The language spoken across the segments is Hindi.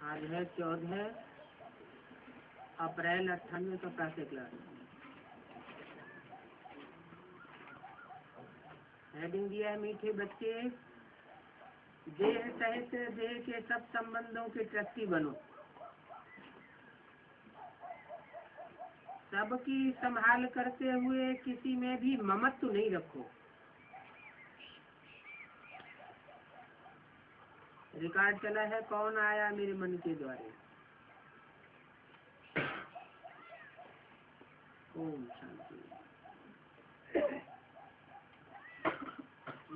आज है 14 अप्रैल 98 का प्रातः क्लास। हेडिंग दिया है मीठे बच्चे, देह सहित देह के सब संबंधों के ट्रस्टी बनो, सबकी संभाल करते हुए किसी में भी ममत्व नहीं रखो। रिकॉर्ड चला है, कौन आया मेरे मन के द्वारे। ओम शांति।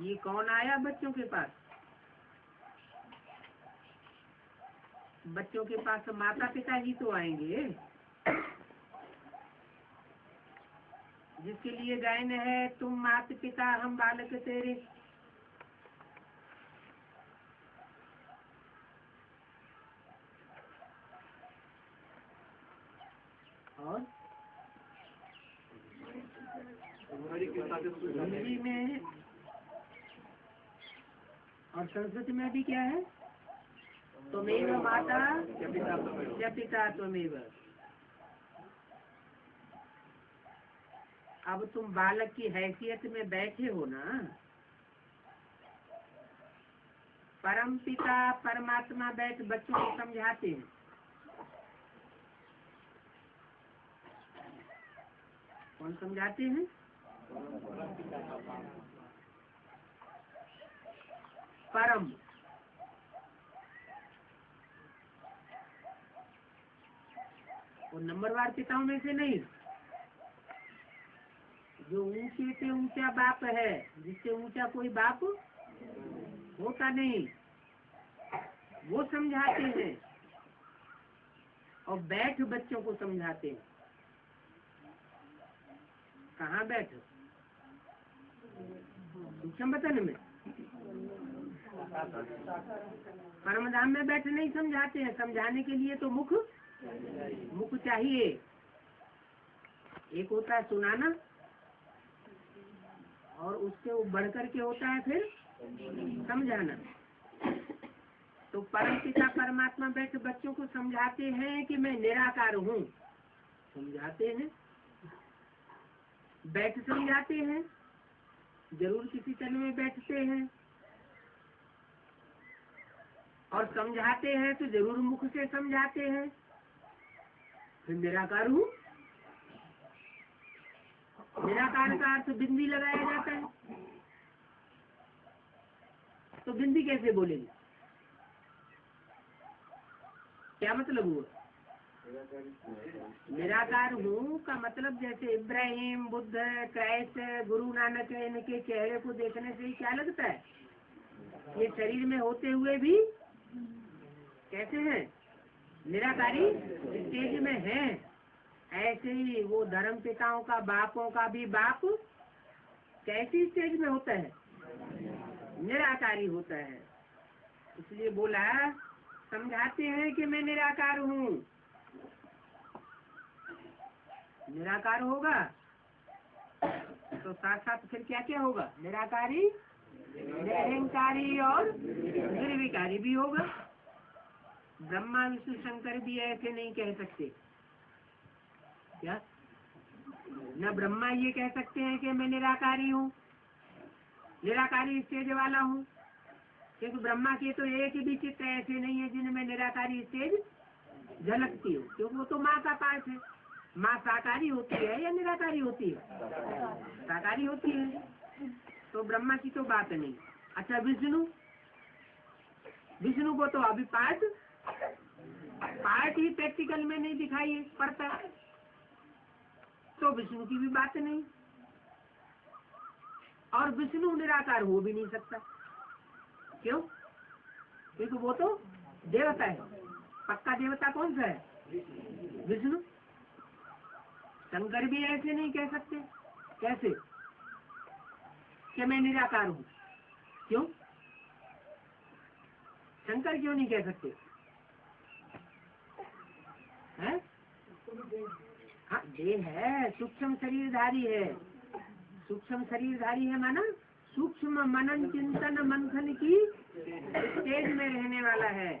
ये कौन आया बच्चों के पास? बच्चों के पास माता पिता जी तो आएंगे, जिसके लिए गायन है, तुम माता पिता हम बालक तेरे। और हिंदी में और संस्कृत में भी क्या है? त्वमेव माता च पिता त्वमेव। अब तुम बालक की हैसियत में बैठे हो ना, परम पिता परमात्मा बैठ बच्चों को समझाते हैं। कौन समझाते हैं? परम। वो नंबरवार पिताओं में से नहीं, जो ऊंचे से ऊंचा बाप है, जिससे ऊंचा कोई बाप होता नहीं, वो समझाते हैं और बैठ बच्चों को समझाते हैं। कहाँ बैठ? सूक्ष्म वतन में, परमधाम में बैठ नहीं समझाते हैं। समझाने के लिए तो मुख चाहिए। एक होता है सुनाना और उससे बढ़ कर के होता है फिर समझाना। तो परम पिता परमात्मा बैठ बच्चों को समझाते हैं कि मैं निराकार हूँ, समझाते हैं। बैठ समझाते हैं, जरूर किसी तन में बैठते हैं, और समझाते हैं तो जरूर मुख से समझाते हैं। फिर निराकार हूँ, निराकार का अर्थ बिंदी लगाया जाता है। तो बिंदी कैसे बोलेंगे? क्या मतलब हुआ? निराकार हूँ का मतलब जैसे इब्राहिम, बुद्ध, क्राइस्ट, गुरु नानक, इनके चेहरे को देखने से ही क्या लगता है? ये शरीर में होते हुए भी कैसे हैं? निराकारी स्टेज में हैं। ऐसे ही वो धर्म पिताओं का, बापों का भी बाप कैसी स्टेज में होता है? निराकारी होता है। इसलिए बोला, समझाते हैं कि मैं निराकार हूँ। निराकार होगा तो साथ साथ फिर क्या क्या होगा? निराकारी, निरहंकारी और निर्विकारी भी होगा। ब्रह्मा विष्णु शंकर भी ऐसे नहीं कह सकते। क्या? न ब्रह्मा ये कह सकते हैं कि मैं निराकारी हूँ, निराकारी स्टेज वाला हूँ, क्योंकि ब्रह्मा के तो एक भी चित्त ऐसे नहीं है जिनमें निराकारी स्टेज झलकती हो, क्योंकि वो तो माँ का पार्ट है। माँ साकारी होती है या निराकारी होती है? साकारी होती है। तो ब्रह्मा की तो बात नहीं। अच्छा, विष्णु को तो अभी पार्ट ही प्रैक्टिकल में नहीं दिखाई पड़ता, तो विष्णु की भी बात नहीं। और विष्णु निराकार हो भी नहीं सकता। क्यों? क्योंकि वो तो देवता है। पक्का देवता कौन सा है? विष्णु। शंकर भी ऐसे नहीं कह सकते। कैसे कि मैं निराकार हूँ? क्यों? शंकर क्यों नहीं कह सकते? है? हाँ, देह है, सूक्ष्म शरीरधारी है। सूक्ष्म शरीरधारी है माना सूक्ष्म मनन चिंतन मंथन की स्टेज में रहने वाला है।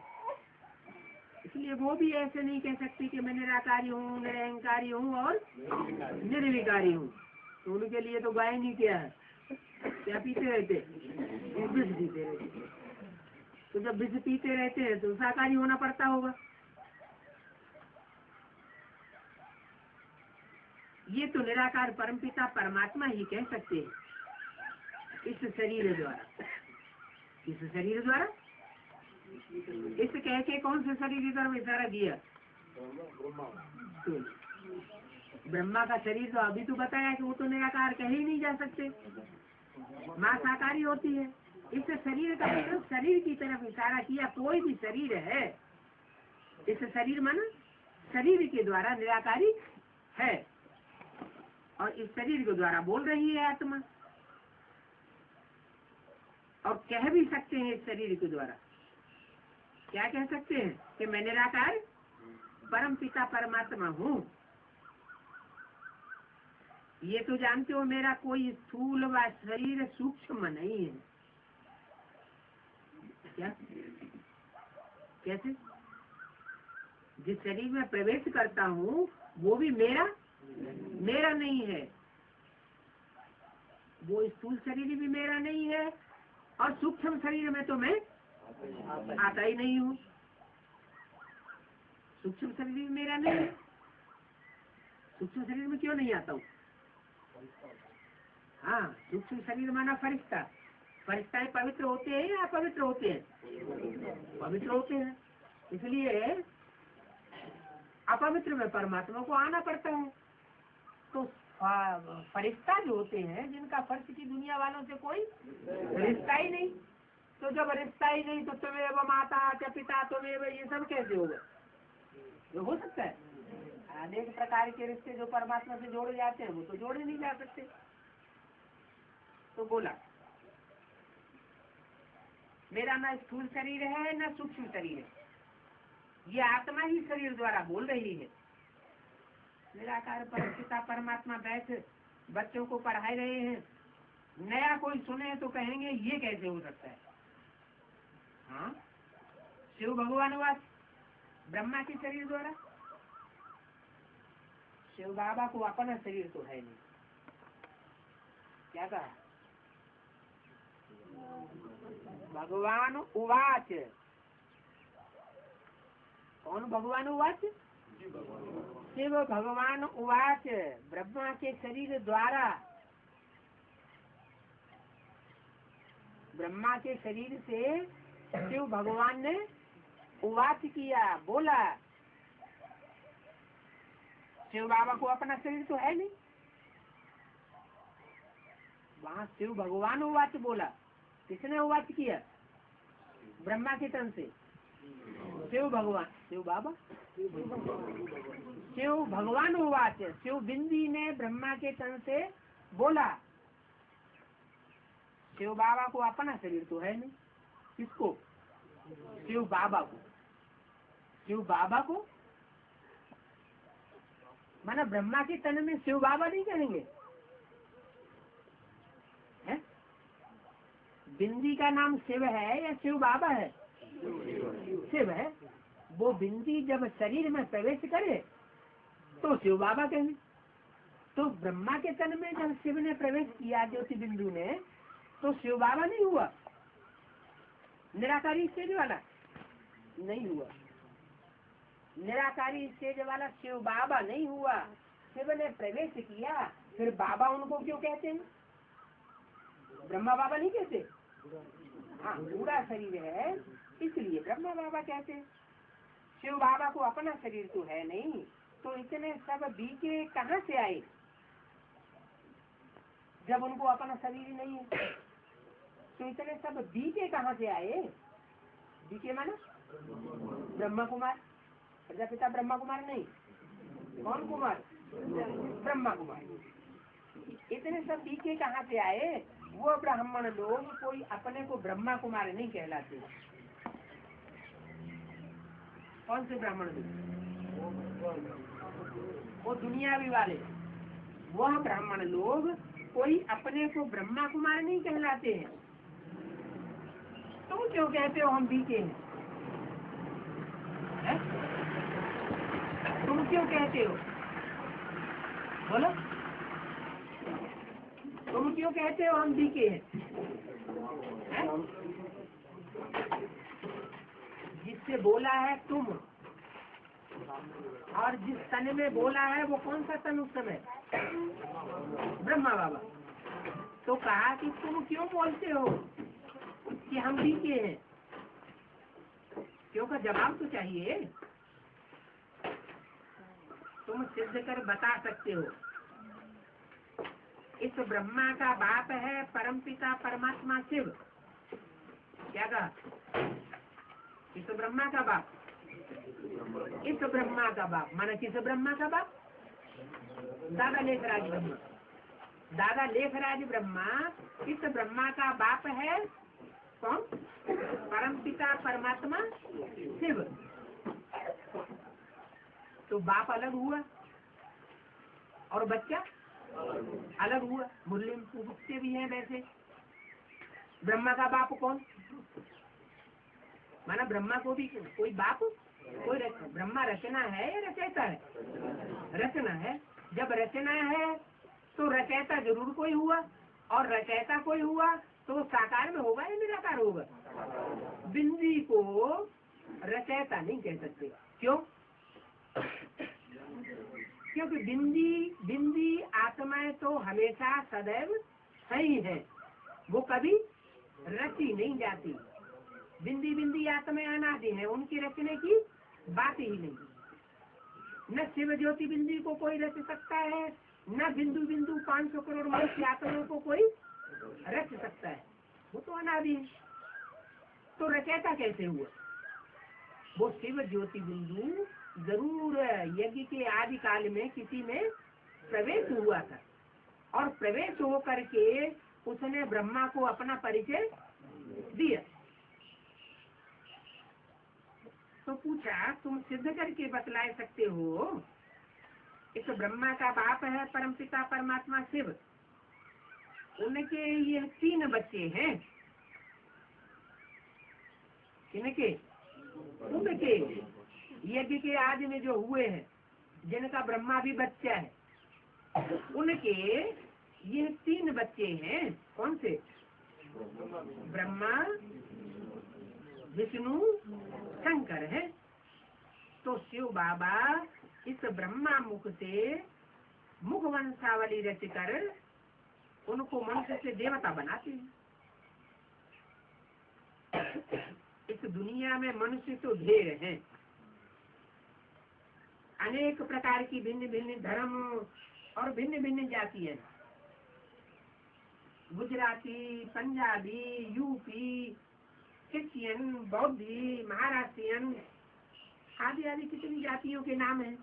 इसलिए वो भी ऐसे नहीं कह सकते कि मैं निराकारी हूँ, निरहंकारी हूँ और निर्विकारी हूँ। तो उनके लिए तो गाय नहीं क्या है, क्या पीते रहते, विष पीते रहते। तो जब विष पीते रहते हैं तो शाकाहारी होना पड़ता होगा। ये तो निराकार परमपिता परमात्मा ही कह सकते हैं इस शरीर द्वारा। इस शरीर द्वारा, इस कह के कौन से शरीर की तरफ इशारा किया? ब्रह्मा का शरीर तो अभी तो बताया कि वो तो निराकार कह ही नहीं जा सकते, मां साकारी होती है। इस शरीर का मतलब शरीर की तरफ इशारा किया। कोई भी शरीर है, इस शरीर माना शरीर के द्वारा निराकारी है, और इस शरीर के द्वारा बोल रही है आत्मा, और कह भी सकते हैं इस शरीर के द्वारा। क्या कह सकते हैं कि मैं निराकार परम पिता परमात्मा हूँ। ये तो जानते हो मेरा कोई स्थूल व शरीर सूक्ष्म नहीं है। क्या? कैसे? जिस शरीर में प्रवेश करता हूँ वो भी मेरा नहीं है। वो स्थूल शरीर भी मेरा नहीं है, और सूक्ष्म शरीर में तो मैं आता ही नहीं हूँ। सूक्ष्म शरीर भी मेरा नहीं है। सूक्ष्म शरीर में क्यों नहीं आता हूँ? हाँ, सूक्ष्म शरीर माना फरिश्ता। फरिश्ताएं पवित्र होते हैं या अपवित्र होते हैं? पवित्र होते हैं। इसलिए अपवित्र में परमात्मा को आना पड़ता है। तो फरिश्ता जो होते हैं जिनका फर्श की दुनिया वालों से कोई रिश्ता ही नहीं, तो जब रिश्ता ही नहीं तो तुम्हें माता च पिता तुम्हें ये सब कैसे होगा? जो हो सकता है अनेक प्रकार के रिश्ते जो परमात्मा से जोड़े जाते हैं वो तो जोड़े नहीं जा सकते। तो बोला मेरा न स्थूल शरीर है न सूक्ष्म शरीर है, ये आत्मा ही शरीर द्वारा बोल रही है। निराकार परमपिता परमात्मा बैठ बच्चों को पढ़ा रहे हैं, नया कोई सुने तो कहेंगे ये कैसे हो सकता है। हाँ, शिव भगवान वास ब्रह्मा के शरीर द्वारा। शिव बाबा को अपना शरीर तो है नहीं। क्या कहा? भगवान उवाच। कौन भगवान उवाच? शिव भगवान उवाच। ब्रह्मा के शरीर द्वारा, ब्रह्मा के शरीर से शिव भगवान ने उवाच किया, बोला। शिव बाबा को अपना शरीर तो है नहीं, वहाँ शिव भगवान उवाच बोला। किसने उवाच किया? ब्रह्मा के तन से शिव भगवान, शिव बाबा, शिव भगवान उवाच। शिव बिंदी ने ब्रह्मा के तन से बोला। शिव बाबा को अपना शरीर तो है नहीं। किसको? शिव बाबा को। शिव बाबा को माना ब्रह्मा के तन में शिव बाबा नहीं कहेंगे है? बिंदी का नाम शिव है या शिव बाबा है? शिव है। वो बिंदी जब शरीर में प्रवेश करे तो शिव बाबा कहेंगे। तो ब्रह्मा के तन में जब शिव ने प्रवेश किया ज्योति बिंदु ने, तो शिव बाबा नहीं हुआ? निराकारी स्टेज वाला नहीं हुआ। निराकारी स्टेज वाला शिव बाबा नहीं हुआ। शिव ने प्रवेश किया, फिर बाबा उनको क्यों कहते हैं? ब्रह्मा बाबा नहीं कहते। हाँ, पूरा शरीर है इसलिए ब्रह्मा बाबा कहते हैं। शिव बाबा को अपना शरीर तो है नहीं, तो इतने सब बीके कहाँ से आए जब उनको अपना शरीर ही नहीं है? तो इतने सब बीके कहाँ से आए? बीके माना ब्रह्मा कुमार, प्रजापिता ब्रह्मा कुमार नहीं। कौन कुमार? ब्रह्मा कुमार। इतने सब बीके कहाँ से आए? वो ब्राह्मण लोग कोई अपने को ब्रह्मा कुमार नहीं कहलाते। कौन से ब्राह्मण लोग? वो दुनियावी वाले। वह ब्राह्मण लोग कोई अपने को ब्रह्मा कुमार नहीं कहलाते हैं। तुम क्यों कहते हो हम बीके हैं? क्यों कहते हो? बोलो, तुम क्यों कहते हो हम डीके हैं? जिससे बोला है तुम, और जिस तन में बोला है वो कौन सा तन उस समय? ब्रह्मा बाबा। तो कहा कि तुम क्यों बोलते हो कि हम डीके हैं? क्यों का जवाब तो चाहिए। तुम सिद्ध कर बता सकते हो। इस ब्रह्मा का बाप है परमपिता परमात्मा शिव। क्या कहा? इस ब्रह्मा का बाप, इस ब्रह्मा का बाप माना किस ब्रह्मा का बाप? दादा लेखराज ब्रह्मा। दादा लेखराज ब्रह्मा इस ब्रह्मा का बाप है कौन? परमपिता परमात्मा शिव। तो बाप अलग हुआ और बच्चा अलग हुआ। मुरली में पूछते भी हैं वैसे, ब्रह्मा का बाप कौन? माना ब्रह्मा को भी कोई बाप, कोई ब्रह्मा रचना है या रचयिता है? रचना है। जब रचना है तो रचयिता जरूर कोई हुआ, और रचयिता कोई हुआ तो साकार में होगा या निराकार होगा? बिंदी को रचयिता नहीं कह सकते। क्यों? क्योंकि बिंदी आत्माएं तो हमेशा सदैव सही है, वो कभी रची नहीं जाती। बिंदी आत्माएं अनादि है, उनकी रचने की बात ही नहीं। न शिव ज्योति बिंदी को कोई रच सकता है, न बिंदु 500 करोड़ मनुष्य आत्माओं को कोई रच सकता है, वो तो अनादि है। तो रचयिता कैसे हुआ? वो शिव ज्योति बिंदु जरूर यज्ञ के आदि काल में किसी में प्रवेश हुआ था, और प्रवेश हो करके उसने ब्रह्मा को अपना परिचय दिया। तो पूछा, तुम सिद्ध करके बतला सकते हो? इस ब्रह्मा का बाप है परमपिता परमात्मा शिव, उनके ये 3 बच्चे हैं। इनके उनके यज्ञ के आदि में जो हुए हैं, जिनका ब्रह्मा भी बच्चा है, उनके ये 3 बच्चे हैं। कौन से? ब्रह्मा, विष्णु, शंकर है। तो शिव बाबा इस ब्रह्मा मुख से मुख वंशावली रच कर उनको मनुष्य से देवता बनाते हैं। इस दुनिया में मनुष्य तो ढेर हैं, अनेक प्रकार की भिन्न भिन्न धर्म और भिन्न भिन्न जातियां, गुजराती, पंजाबी, यूपी, क्रिश्चियन, बौद्धी, महाराष्ट्रियन आदि आदि कितनी जातियों के नाम हैं।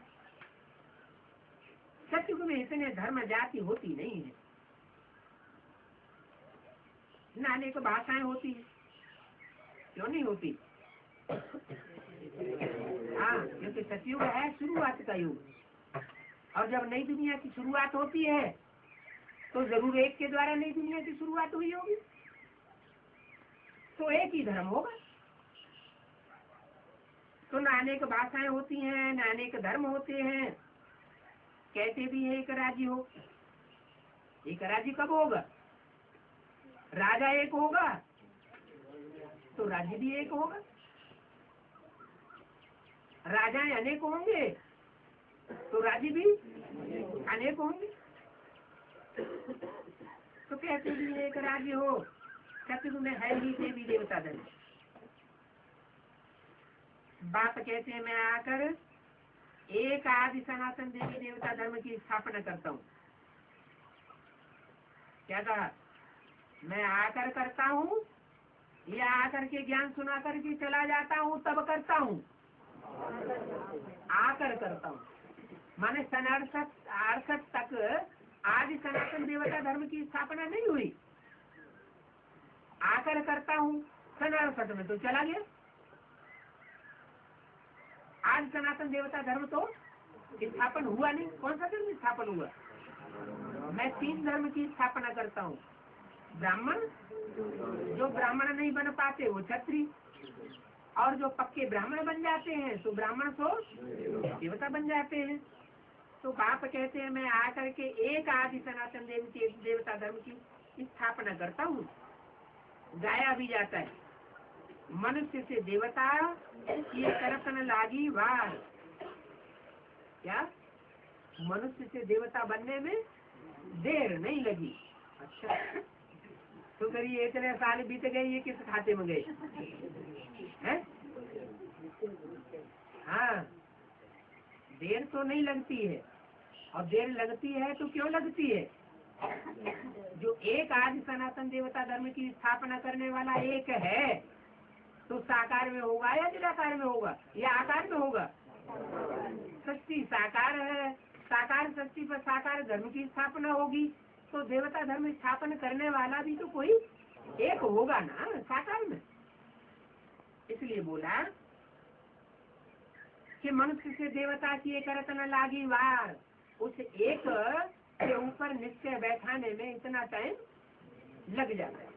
सत्युग में इतने धर्म जाति होती नहीं है, न अनेक भाषाएं होती है। क्यों नहीं होती? हाँ, क्योंकि सतयुग है शुरुआत का युग, और जब नई दुनिया की शुरुआत होती है तो जरूर एक के द्वारा नई दुनिया की शुरुआत हुई होगी, तो एक ही धर्म होगा। तो न अनेक भाषाएं होती हैं, न अनेक धर्म होते हैं। कहते भी है एक राज्य हो। एक राज्य कब होगा? राजा एक होगा तो राज्य भी एक होगा। राजाएं अनेक होंगे तो राज्य भी अनेक होंगे। तो कहते भी एक राज्य हो। सतयुग में है ही देवी देवता धर्म। बाप कहते हैं मैं आकर एक आदि सनातन देवी देवता धर्म की स्थापना करता हूँ। क्या कहा? मैं आकर करता हूँ या आकर के ज्ञान सुना करके चला जाता हूँ तब करता हूँ? आकर करता हूँ। माने सन 68 तक आदि सनातन देवता धर्म की स्थापना नहीं हुई। आकर करता हूँ सन 68 में तो चला गया। आज सनातन देवता धर्म तो स्थापन हुआ नहीं। कौन सा धर्म स्थापन हुआ? मैं 3 धर्म की स्थापना करता हूँ। ब्राह्मण, जो ब्राह्मण नहीं बन पाते वो क्षत्रिय, और जो पक्के ब्राह्मण बन जाते हैं तो ब्राह्मण तो देवता बन जाते हैं। तो बाप कहते हैं मैं आकर के एक आदि सनातन देवता धर्म की स्थापना करता हूँ। गाया भी जाता है, मनुष्य से देवता ये करतन लागी वार। क्या मनुष्य से देवता बनने में देर नहीं लगी। अच्छा, तो करिए इतने साल बीत गए, ये किस खाते में गए हैं? हाँ, देर तो नहीं लगती है, और देर लगती है तो क्यों लगती है? जो एक आदि सनातन देवता धर्म की स्थापना करने वाला एक है, तो साकार में होगा या निराकार में होगा या आकार में होगा? सृष्टि साकार है, साकार सृष्टि पर साकार धर्म की स्थापना होगी, तो देवता धर्म स्थापना करने वाला भी तो कोई एक होगा ना साकार में। इसलिए बोला कि मनुष्य से देवता की एक रतन लागी वार। उस एक के ऊपर निश्चय बैठाने में इतना टाइम लग जाता है।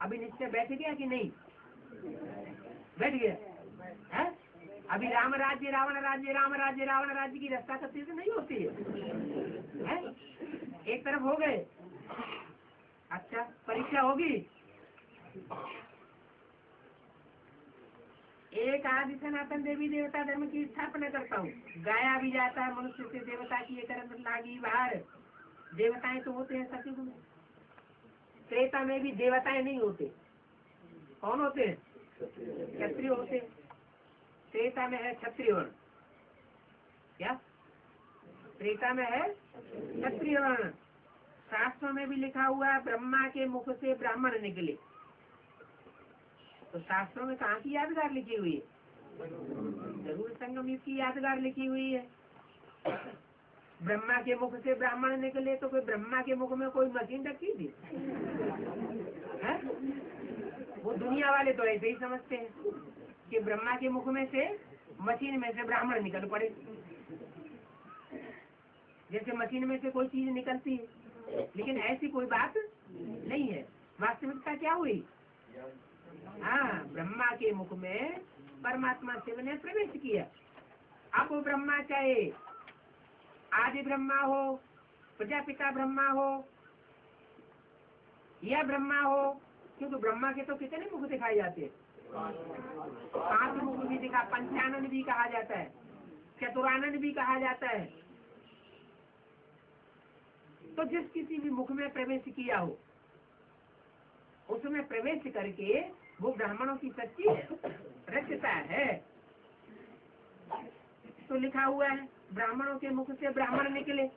अभी निश्चय बैठ गया कि नहीं? बैठ गया है? अभी राम राज्य रावण राज्य, राम राज्य रावण राज्य की रक्षा करते से नहीं होती है? एक तरफ हो गए। अच्छा, परीक्षा होगी। एक आदि सनातन देवी देवता धर्म की स्थापना करता हूँ। गाया भी जाता है, मनुष्य से देवता की एक लागी बाहर। देवताएं तो होते हैं सतयुग में, त्रेता में भी देवताएं नहीं होते। कौन होते हैं? क्षत्रिय होते। त्रेता में है क्षत्रिय वर्ण। क्या त्रेता में है? क्षत्रिय वर्ण। शास्त्रों में भी लिखा हुआ है ब्रह्मा के मुख से ब्राह्मण निकले। तो शास्त्रों में कहाँ की यादगार लिखी हुई है? जरूर संगम युग की यादगार लिखी हुई है। ब्रह्मा के मुख से ब्राह्मण निकले, तो कोई ब्रह्मा के मुख में कोई मशीन रखी थी है? वो दुनिया वाले तो ऐसे ही समझते हैं कि ब्रह्मा के मुख में से मशीन में से ब्राह्मण निकल पड़े, जैसे मशीन में से कोई चीज निकलती है। लेकिन ऐसी कोई बात नहीं है। वास्तविकता क्या हुई? हाँ, ब्रह्मा के मुख में परमात्मा शिव ने प्रवेश किया। अब वो ब्रह्मा चाहे आदि ब्रह्मा हो, प्रजापिता ब्रह्मा हो या ब्रह्मा हो, क्योंकि ब्रह्मा के तो कितने मुख दिखाए जाते हैं? 5 मुख भी दिखा, पंचानन भी कहा जाता है, चतुरानन भी कहा जाता है। तो जिस किसी भी मुख में प्रवेश किया हो, उसमें प्रवेश करके वो ब्राह्मणों की सच्ची रचता है। तो लिखा हुआ है ब्राह्मणों के मुख से ब्राह्मण निकले।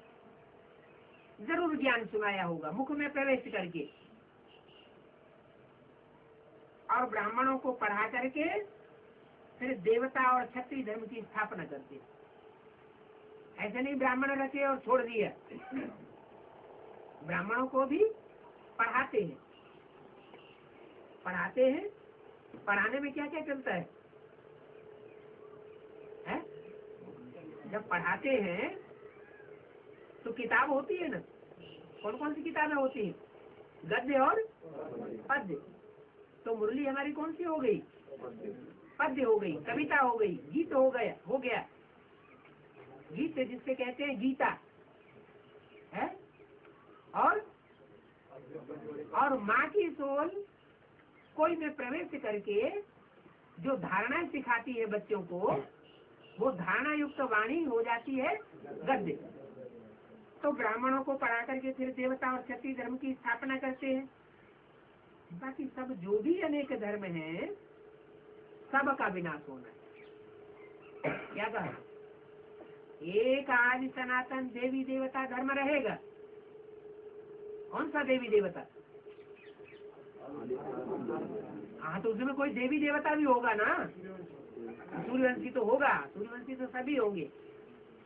जरूर ज्ञान सुनाया होगा मुख में प्रवेश करके, और ब्राह्मणों को पढ़ा करके फिर देवता और क्षत्रिय धर्म की स्थापना करते। ऐसे नहीं ब्राह्मण रचे और छोड़ दिया, ब्राह्मणों को भी पढ़ाते हैं। पढ़ाने में क्या क्या चलता है? जब पढ़ाते हैं तो किताब होती है ना, कौन कौन सी किताबें होती हैं? गद्य और पद्य। तो मुरली हमारी कौन सी हो गई? पद्य हो गई, कविता हो गई, गीत हो गया। गीत जिससे कहते हैं गीता है। और माँ की सोल कोई में प्रवेश करके जो धारणाएं सिखाती है बच्चों को, वो धारणा युक्त वाणी हो जाती है गद्य। तो ब्राह्मणों को पढ़ा करके फिर देवता और क्षत्रिय धर्म की स्थापना करते हैं। बाकी सब जो भी अनेक धर्म हैं, सब का विनाश होना है। क्या कहा? एक आदि सनातन देवी देवता धर्म रहेगा। कौन सा देवी देवता? हाँ, तो उसमें कोई देवी देवता भी होगा ना। सूर्यवंशी तो होगा, सूर्यवंशी तो सभी होंगे,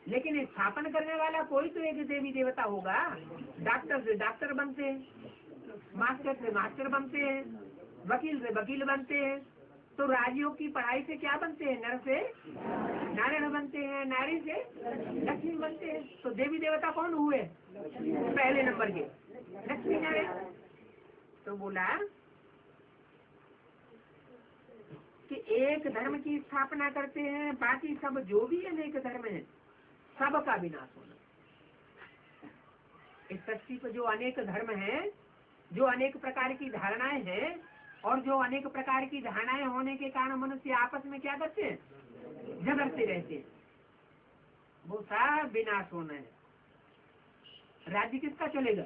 लेकिन स्थापन करने वाला कोई तो एक देवी देवता होगा। डॉक्टर से डॉक्टर बनते हैं, मास्टर से मास्टर बनते हैं, वकील से वकील बनते हैं। तो राजयोग की पढ़ाई से क्या बनते हैं? नर से नारायण बनते हैं, नारी से लक्ष्मी बनते हैं। तो देवी देवता कौन हुए? पहले नंबर के लक्ष्मी नारायण। तो बोला एक धर्म की स्थापना करते हैं, बाकी सब जो भी अनेक धर्म है सबका विनाश होना। इस सृष्टि पर जो अनेक धर्म है, जो अनेक प्रकार की धारणाएं हैं, और जो अनेक प्रकार की धारणाएं होने के कारण मनुष्य आपस में क्या करते हैं, झगड़ते रहते हैं, वो सब विनाश होना है। राज्य किसका चलेगा?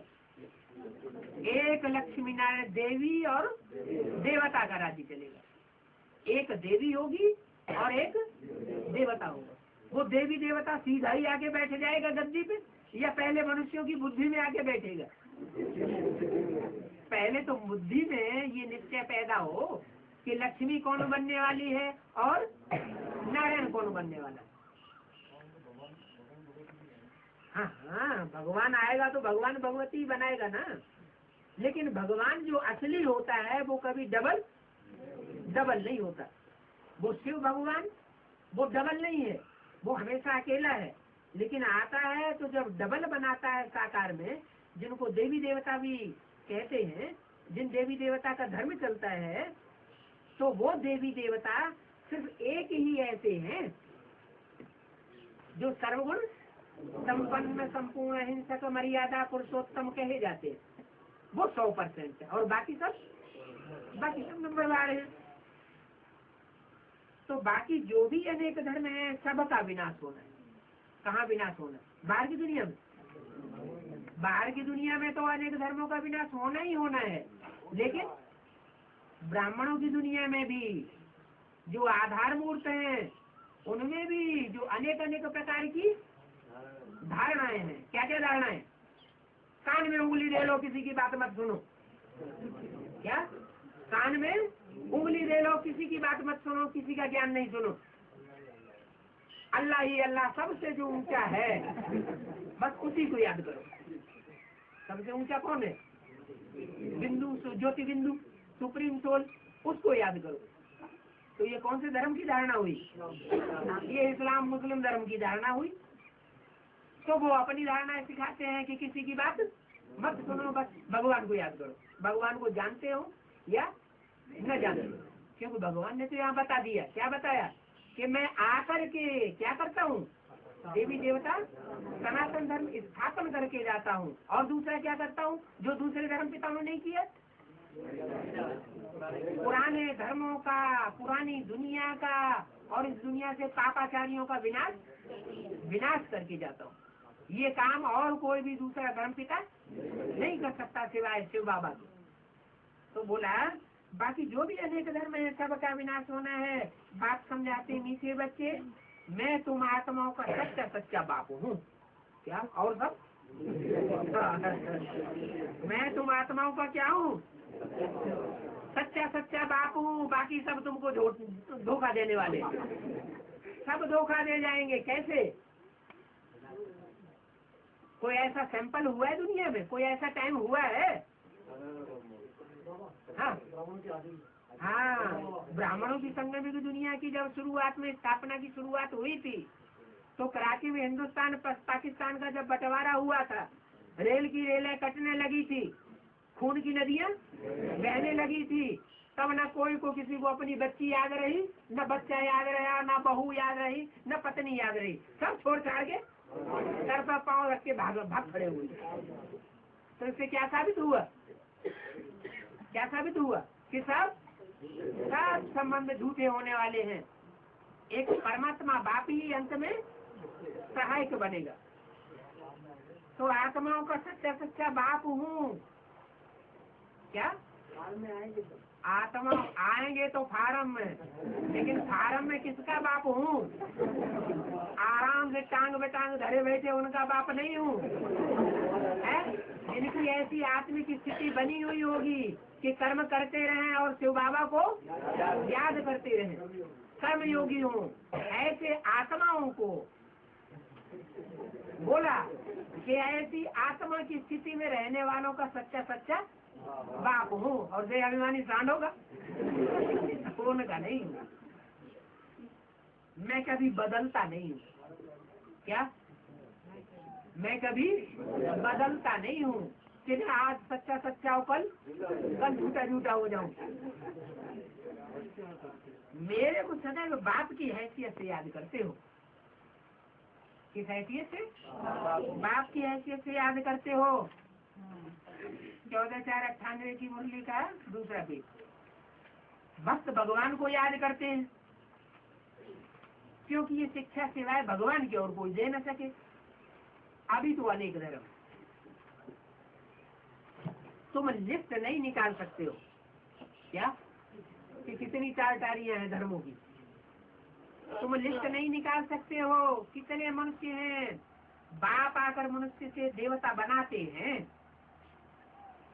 एक लक्ष्मी नारायण देवी और देवता का राज्य चलेगा। एक देवी होगी और एक देवता होगा। वो देवी देवता सीधा ही आके बैठ जाएगा गद्दी पे, या पहले मनुष्यों की बुद्धि में आके बैठेगा? पहले तो बुद्धि में ये निश्चय पैदा हो कि लक्ष्मी कौन बनने वाली है और नारायण कौन बनने वाला है। हाँ हाँ, भगवान आएगा तो भगवान भगवती बनाएगा ना, लेकिन भगवान जो असली होता है वो कभी डबल नहीं होता। वो शिव भगवान वो डबल नहीं है, वो हमेशा अकेला है। लेकिन आता है तो जब डबल बनाता है साकार में, जिनको देवी देवता भी कहते हैं, जिन देवी देवता का धर्म चलता है, तो वो देवी देवता सिर्फ एक ही ऐसे हैं जो सर्वगुण संपन्न संपूर्ण अहिंसक मर्यादा पुरुषोत्तम कहे जाते हैं, वो 100% है। और बाकी सब नंबर वार है। तो बाकी जो भी अनेक धर्म है सबका विनाश होना है। कहाँ विनाश होना है? बाहर की दुनिया में। बाहर की दुनिया में तो अनेक धर्मों का विनाश होना ही होना है, लेकिन ब्राह्मणों की दुनिया में भी जो आधार मूर्त हैं, उनमें भी जो अनेक प्रकार की धारणाएं हैं। क्या क्या धारणाएं? कान में उंगली दे लो, किसी की बात मत सुनो। क्या? कान में उंगली दे लो, किसी की बात मत सुनो, किसी का ज्ञान नहीं सुनो। अल्लाह ही अल्लाह सबसे जो ऊंचा है, बस उसी को याद करो। सबसे ऊंचा कौन है? बिंदु, ज्योति बिंदु, सुप्रीम सोल, उसको याद करो। तो ये कौन से धर्म की धारणा हुई? ये इस्लाम मुस्लिम धर्म की धारणा हुई। तो वो अपनी धारणाएं सिखाते हैं कि किसी की बात मत सुनो, बस भगवान को याद करो। भगवान को जानते हो या न जानते हो, क्योंकि भगवान ने तो यहाँ बता दिया। क्या बताया? कि मैं आकर के क्या करता हूँ? देवी देवता सनातन धर्म स्थापन करके जाता हूँ। और दूसरा क्या करता हूँ जो दूसरे धर्म पिताओं ने नहीं किया? पुराने धर्मों का, पुरानी दुनिया का और इस दुनिया से पापाचारियों का विनाश करके जाता हूँ। ये काम और कोई भी दूसरा धर्म पिता नहीं कर सकता सिवाय शिव बाबा के। तो बोला बाकी जो भी अनेक धर्म है सबका विनाश होना है। बात समझाते मीठे बच्चे, मैं तुम आत्माओं का सच्चा बाप हूँ। क्या? और सब मैं तुम आत्माओं का क्या हूँ? सच्चा बाप हूँ। बाकी सब तुमको धोखा देने वाले, सब धोखा दे जाएंगे। कैसे? कोई ऐसा सैंपल हुआ है दुनिया में? कोई ऐसा टाइम हुआ है? हाँ, ब्राह्मणों की संगम की दुनिया की जब शुरुआत में स्थापना की शुरुआत हुई थी, तो कराची में हिंदुस्तान पाकिस्तान का जब बंटवारा हुआ था, रेल की रेलें कटने लगी थी, खून की नदियाँ बहने लगी थी, तब न कोई को किसी को अपनी बच्ची याद रही, न बच्चा याद रहा, न बहू याद रही, न पत्नी याद रही। सब छोड़ छाड़ के सर पर पाँव रख के भाग खड़े हुए। तो इससे क्या साबित हुआ? कि सब संबंध झूठे होने वाले हैं। एक परमात्मा बाप ही अंत में सहायक बनेगा। तो आत्माओं का सच्चा बाप हूँ। क्या? आत्मा आएंगे तो फार्म में, लेकिन फार्म में किसका बाप हूँ? आराम से टांग बेटांग धरे बैठे उनका बाप नहीं हूँ। जिनकी ऐसी आत्मिक स्थिति बनी हुई होगी कि कर्म करते रहें और शिव बाबा को याद करते रहें, कर्म योगी हूँ। ऐसे आत्माओं को बोला कि ऐसी आत्मा की स्थिति में रहने वालों का सच्चा बाप हूँ। और जय अभिमानी सांड होगा उनका नहीं हूँ। मैं कभी बदलता नहीं हूँ। क्या? मैं कभी बदलता नहीं हूँ। कि मैं आज सच्चा सच्चा हो, कल झूठा झूठा हो जाऊं। मेरे को सदैव बाप की हैसियत से याद करते हो। किस हैसियत से? बाप की हैसियत से याद करते हो। 14/4/98 की मुरली का दूसरा पेज। भक्त भगवान को याद करते हैं, क्योंकि ये शिक्षा सिवाय भगवान की और कोई दे न सके। अभी तो अनेक धर्म, तुम लिस्ट नहीं निकाल सकते हो क्या कि कितनी चारटारियां हैं धर्मों की। तुम लिस्ट नहीं निकाल सकते हो कितने मनुष्य हैं। बाप आकर मनुष्य से देवता बनाते हैं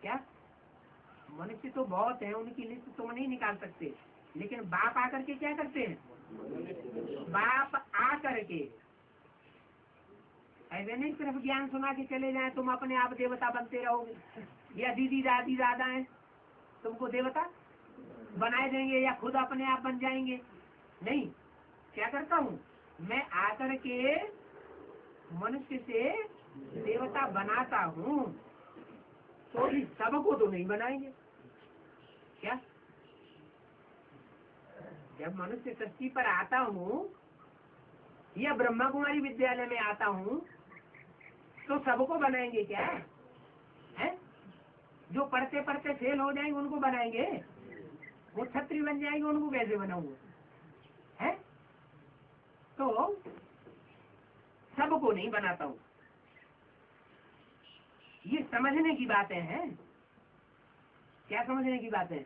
क्या? मनुष्य तो बहुत है, उनकी लिस्ट तुम नहीं निकाल सकते, लेकिन बाप आकर के क्या करते हैं? बाप आकर के ऐसे नहीं सिर्फ ज्ञान सुना के चले जाएं, तुम अपने आप देवता बनते रहोगे, या दीदी दादी दादा हैं तुमको देवता बनाए देंगे, या खुद अपने आप बन जाएंगे। नहीं, क्या करता हूँ मैं? आकर के मनुष्य से देवता बनाता हूँ, तो भी सबको तो नहीं बनाएंगे क्या? जब मनुष्य सृष्टि पर आता हूँ या ब्रह्मा कुमारी विद्यालय में आता हूँ, तो सबको बनाएंगे क्या है? जो पढ़ते पढ़ते फेल हो जाएंगे उनको बनाएंगे? वो छत्री बन जाएंगे, उनको कैसे बनाऊंगा? है तो सबको नहीं बनाता हूँ। ये समझने की बातें हैं। क्या समझने की बातें?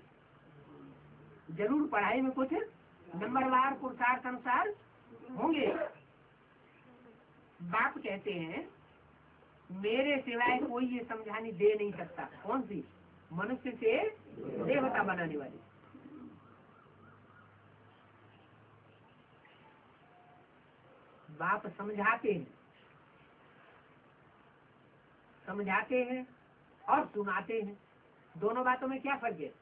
जरूर पढ़ाई में कुछ नंबरवार पुरुषार्थ अनुसार होंगे। बाप कहते हैं मेरे सिवाय कोई ये समझानी दे नहीं सकता। कौन सी? मनुष्य से देवता बनाने वाली। बाप समझाते हैं और सुनाते हैं। दोनों बातों में क्या फर्क है?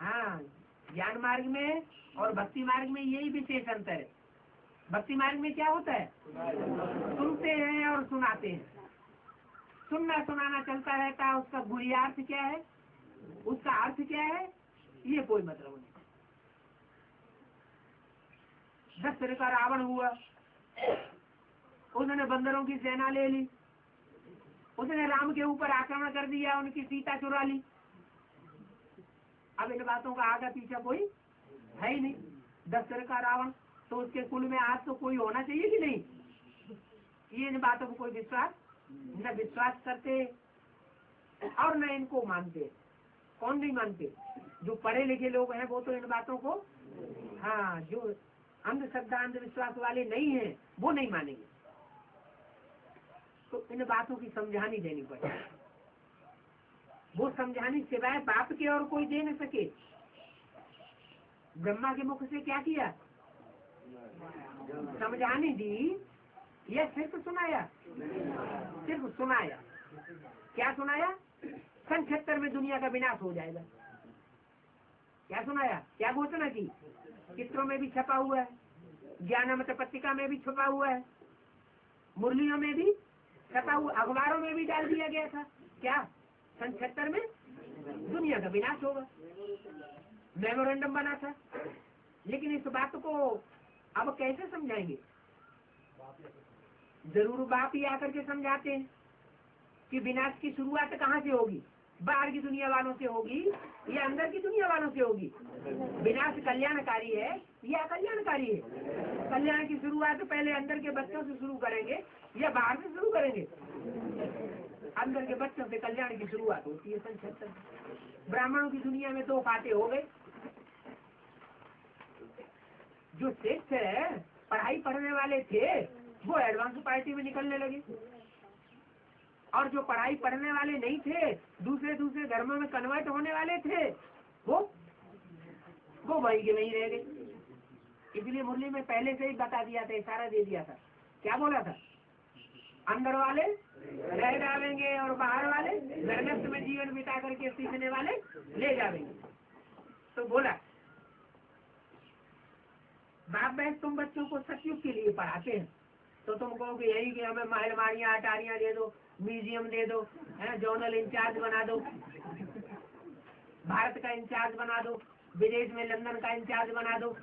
हाँ, ज्ञान मार्ग में और भक्ति मार्ग में यही विशेष अंतर है। भक्ति मार्ग में क्या होता है? सुनते हैं और सुनाते हैं। सुनना सुनाना चलता रहता है। उसका बुनियाद क्या है, उसका अर्थ क्या है, ये कोई मतलब नहीं। दशरथ का रावण हुआ, उसने बंदरों की सेना ले ली, उसने राम के ऊपर आक्रमण कर दिया, उनकी सीता चुरा ली। अब इन बातों का आगे पीछे कोई है ही नहीं। दशरथ का रावण, तो उसके कुल में आज तो कोई होना चाहिए कि नहीं? ये इन बातों को कोई न विश्वास करते और न इनको मानते। कौन नहीं मानते? जो पढ़े लिखे लोग हैं वो तो इन बातों को, हाँ, जो अंधश्रद्धा अंधविश्वास वाले नहीं हैं वो नहीं मानेंगे। तो इन बातों की समझानी देनी पड़ेगी। वो समझानी सिवाय बाप के और कोई दे न सके। ब्रह्मा के मुख से क्या किया? समझानी दी या सिर्फ सुनाया? सिर्फ सुनाया। क्या सुनाया? सन 76 में दुनिया का विनाश हो जाएगा। क्या सुनाया? क्या घोषणा की? चित्रों में भी छपा हुआ है, ज्ञानमत पत्रिका में भी छपा हुआ है, मुरलियों में भी छपा हुआ, अखबारों में भी डाल दिया गया था। क्या? सन 76 में दुनिया का विनाश होगा, मेमोरेंडम बना था। लेकिन इस बात को अब कैसे समझाएंगे? जरूर बाप ही आकर के समझाते हैं कि विनाश की शुरुआत कहाँ से होगी? बाहर की दुनिया वालों से होगी या अंदर की दुनिया वालों से होगी? विनाश कल्याणकारी है या अकल्याणकारी है? कल्याण की शुरुआत पहले अंदर के बच्चों से शुरू करेंगे या बाहर से शुरू करेंगे? अंदर के बच्चों से कल्याण की शुरुआत होती है। सन 76 ब्राह्मणों की दुनिया में 2 फाटे हो गए। जो श्रेष्ठ पढ़ाई पढ़ने वाले थे वो एडवांस पार्टी में निकलने लगे, और जो पढ़ाई पढ़ने वाले नहीं थे, दूसरे धर्मों में कन्वर्ट होने वाले थे, वो वही के वही रह गए। इसलिए मुरली में पहले से ही बता दिया था, इशारा दे दिया था। क्या बोला था? अंदर वाले रह जाएंगे और बाहर वाले नरक में जीवन बिता करके सीखने वाले ले जाएंगे। तो बोला बाप बहन तुम बच्चों को सतयुग के लिए पढ़ाते हैं, तो तुम कहोगे यही कि हमें महलवाड़ियाँ अटारियाँ दे दो, म्यूजियम दे दो, है जोनल इंचार्ज बना दो, भारत का इंचार्ज बना दो, विदेश में लंदन का इंचार्ज बना दो।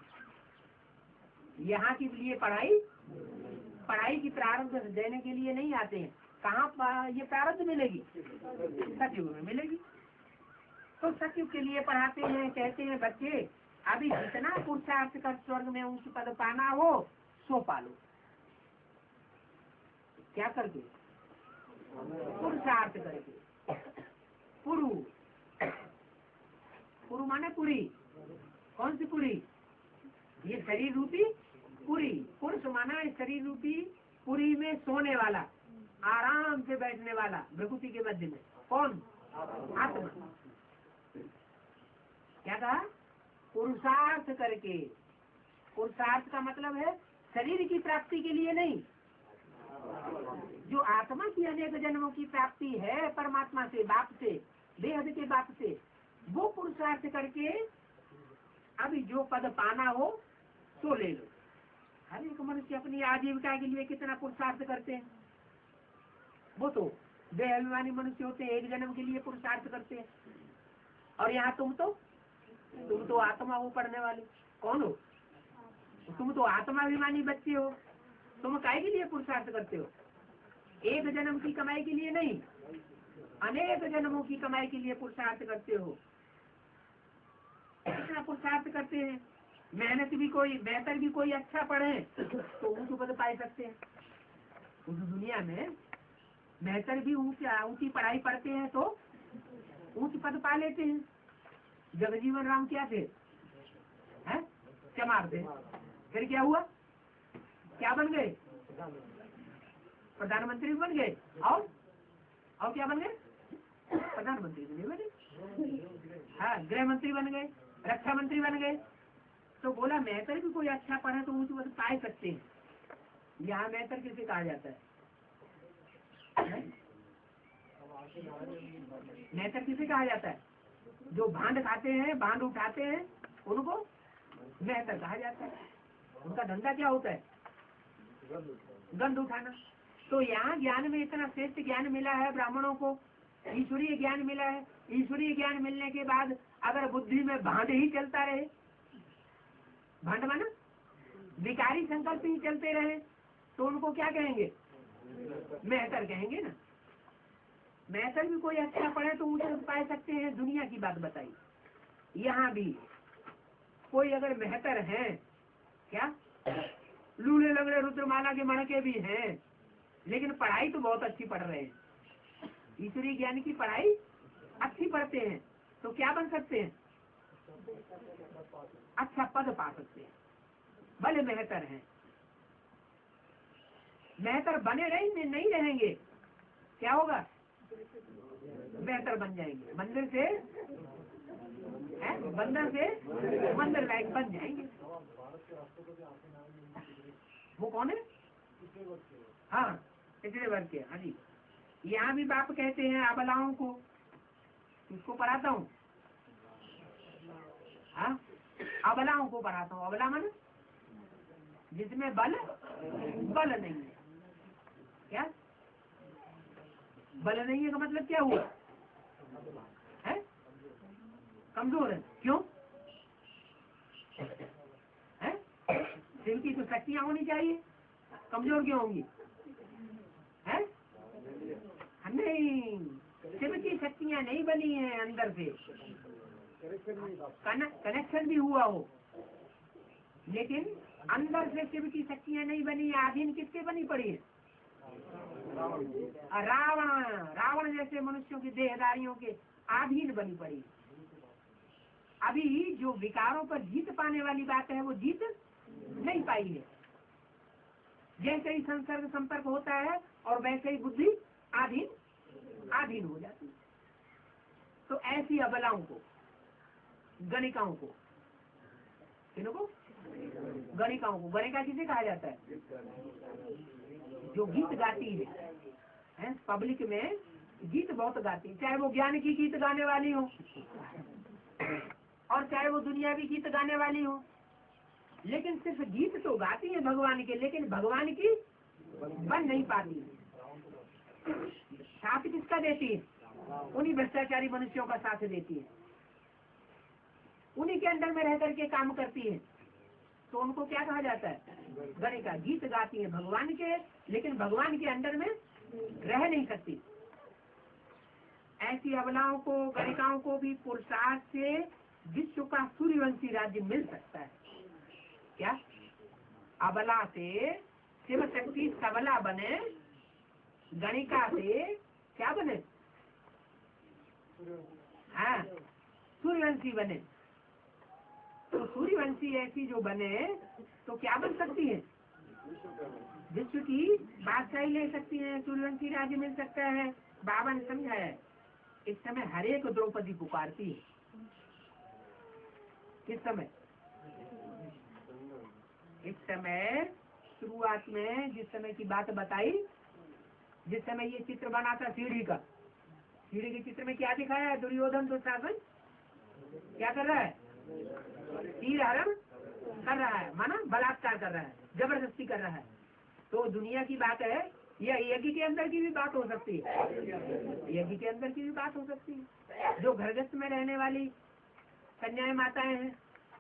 यहाँ के लिए पढ़ाई की प्रारंभ देने के लिए नहीं आते हैं। कहाँ ये प्रारंभ मिलेगी? सतयुग में मिलेगी। तो सतयुग के लिए पढ़ाते हैं, कहते हैं बच्चे अभी जितना पुरुषार्थ कर स्वर्ग में ऊंच पद पाना हो सो पालो। क्या करके? पुरुषार्थ करके। पुरु माने पूरी। कौन सी पूरी? ये शरीर रूपी पूरी। पुरुष माना शरीर रूपी पूरी में सोने वाला, आराम से बैठने वाला विभूति के मध्य में। कौन? आत्मा। क्या कहा? पुरुषार्थ करके। पुरुषार्थ का मतलब है शरीर की प्राप्ति के लिए नहीं, जो आत्मा की अनेक जन्मों की प्राप्ति है परमात्मा से, बाप से, बेहद के बाप से, वो पुरुषार्थ करके अभी जो पद पाना हो तो ले लो। हर एक मनुष्य अपनी आजीविका के लिए कितना पुरुषार्थ करते हैं। वो तो बेअभिमानी मनुष्य होते हैं, एक जन्म के लिए पुरुषार्थ करते हैं। और यहाँ तुम तो आत्मा हो पढ़ने वाले। कौन हो? तुम तो आत्माभिमानी बच्चे हो। तुम काय के लिए पुरुषार्थ करते हो? एक जन्म की कमाई के लिए नहीं, अनेक जन्मों की कमाई के लिए पुरुषार्थ करते हो। इतना पुरुषार्थ करते हैं। मेहनत भी कोई बेहतर भी कोई अच्छा पढ़े तो ऊंच पद पा सकते हैं। उस दुनिया में बेहतर भी ऊंची पढ़ाई पढ़ते हैं तो ऊंच पद पा लेते हैं। जगजीवन राम क्या थे? हैं? चमार थे। फिर क्या हुआ? क्या बन गए? प्रधानमंत्री बन गए। और क्या बन गए? प्रधानमंत्री नहीं बने। हाँ, गृह मंत्री बन गए, रक्षा मंत्री बन गए। तो बोला मेहतर भी कोई अच्छा पढ़े तो ऊंच पद पा सकते हैं। यहाँ मेहतर किसे कहा जाता है? मेहतर किसे कहा जाता है? जो भांड खाते हैं, भांड उठाते हैं, उनको मेहतर कहा जाता है। उनका धंधा क्या होता है? गंध उठाना। तो यहाँ ज्ञान में इतना श्रेष्ठ ज्ञान मिला है ब्राह्मणों को, ईश्वरीय ज्ञान मिला है। ईश्वरीय ज्ञान मिलने के बाद अगर बुद्धि में भांड ही चलता रहे, भांड माना विकारी संकल्प ही चलते रहे, तो उनको क्या कहेंगे? मेहतर कहेंगे ना। मेहतर भी कोई अच्छा पढ़े तो ऊंचे पा सकते हैं। दुनिया की बात बताई। यहाँ भी कोई अगर मेहतर है, क्या लूले लगड़े रुद्रमाला के मणके भी हैं, लेकिन पढ़ाई तो बहुत अच्छी पढ़ रहे हैं, ईश्वरीय ज्ञान की पढ़ाई अच्छी पढ़ते हैं, तो क्या बन सकते हैं? अच्छा पद पा सकते हैं। भले मेहतर हैं। मेहतर बने नहीं रहेंगे, क्या होगा? बेहतर बन जाएंगे। मंदिर से बंदर से मंदिर लायक बन जाएंगे। वो कौन है? हाँ, पिछड़े वर्ग के। हाँ जी। यहाँ भी बाप कहते हैं अबलाओं को, किसको पढ़ाता हूँ? हाँ, अबलाओं को पढ़ाता हूँ। अबला मन जिसमें बल नहीं है। क्या बल नहीं है का मतलब क्या हुआ? है कमजोर है। क्यों है? शिव की तो शक्तियां होनी चाहिए, कमजोर क्यों होंगी? है नहीं, शिव की शक्तियां नहीं बनी है अंदर से। कनेक्शन भी हुआ हो, लेकिन अंदर से शिव की शक्तियां नहीं बनी। आधीन किसके बनी पड़ी है? रावण जैसे मनुष्यों की देहदारियों के अधीन बनी पड़ी। अभी जो विकारों पर जीत पाने वाली बात है वो जीत नहीं पाई है। जैसे ही संसर्ग संपर्क होता है और वैसे ही बुद्धि आधीन हो जाती है। तो ऐसी अबलाओं को, गणिकाओं को, किनको? गणिकाओं को। गणिका किसे कहा जाता है? जो गीत गाती है पब्लिक में गीत बहुत गाती है, चाहे वो ज्ञान की गीत गाने वाली हो और चाहे वो दुनियावी गीत गाने वाली हो, लेकिन सिर्फ गीत तो गाती है भगवान के, लेकिन भगवान की बन नहीं पाती। साथ किसका देती है? उन्हीं भ्रष्टाचारी मनुष्यों का साथ देती है, उन्हीं के अंदर में रह करके काम करती है। तो उनको क्या कहा जाता है? गणिका। गीत गाती है भगवान के, लेकिन भगवान के अंदर में रह नहीं सकती। ऐसी अबलाओं को, गणिकाओं को भी पुरुषार्थ से विश्व का सूर्यवंशी राज्य मिल सकता है। क्या? अबला से शिव शक्ति सबला बने, गणिका से क्या बने? हाँ, सूर्यवंशी बने। तो सूर्यवंशी ऐसी जो बने तो क्या बन सकती है? विश्व की बादशाही ले सकती है, सूर्यवंशी राज्य मिल सकता है। बाबा ने समझाया है। इस समय हर एक द्रौपदी पुकारती है। किस समय? इस समय शुरुआत में जिस समय की बात बताई, जिस समय ये चित्र बना था सीढ़ी का, सीढ़ी के चित्र में क्या दिखाया है? दुर्योधन दुशासन क्या कर रहा है? तीर हरण कर रहा है, माना बलात्कार कर रहा है, जबरदस्ती कर रहा है। तो दुनिया की बात है, यह यज्ञ के अंदर की भी बात हो सकती है, यज्ञ के अंदर की भी बात हो सकती है। जो घरगृहस्थ में रहने वाली कन्याएं माताएं हैं,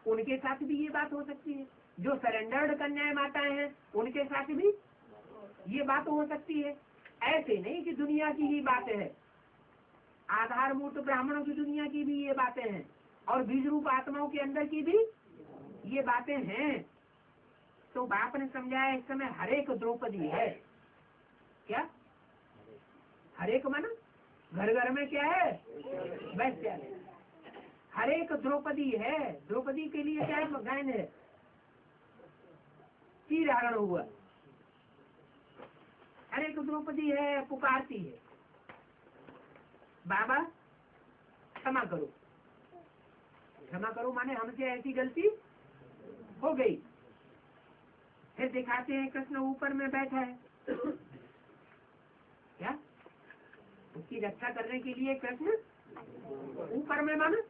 उनके साथ भी ये बात हो सकती है। जो सरेंडर्ड कन्याएं माताएं हैं, उनके साथ भी ये बात हो सकती है। ऐसे नहीं कि दुनिया की ही बातें है, आधारभूत ब्राह्मणों की दुनिया की भी ये बातें हैं, और बीज रूप आत्माओं के अंदर की भी ये बातें हैं। तो बाप ने समझाया इस समय हर एक द्रौपदी है। क्या? हर एक माना घर घर में क्या है? वैश्यालय। हर एक द्रौपदी है। द्रौपदी के लिए क्या है? गायन है, तीर हरण हुआ। हर एक द्रौपदी है, पुकारती है बाबा क्षमा करो। क्षमा करो माने हमसे ऐसी गलती हो गई। फिर दिखाते हैं कृष्ण ऊपर में बैठा है। क्या? उसकी रक्षा करने के लिए कृष्ण ऊपर में माना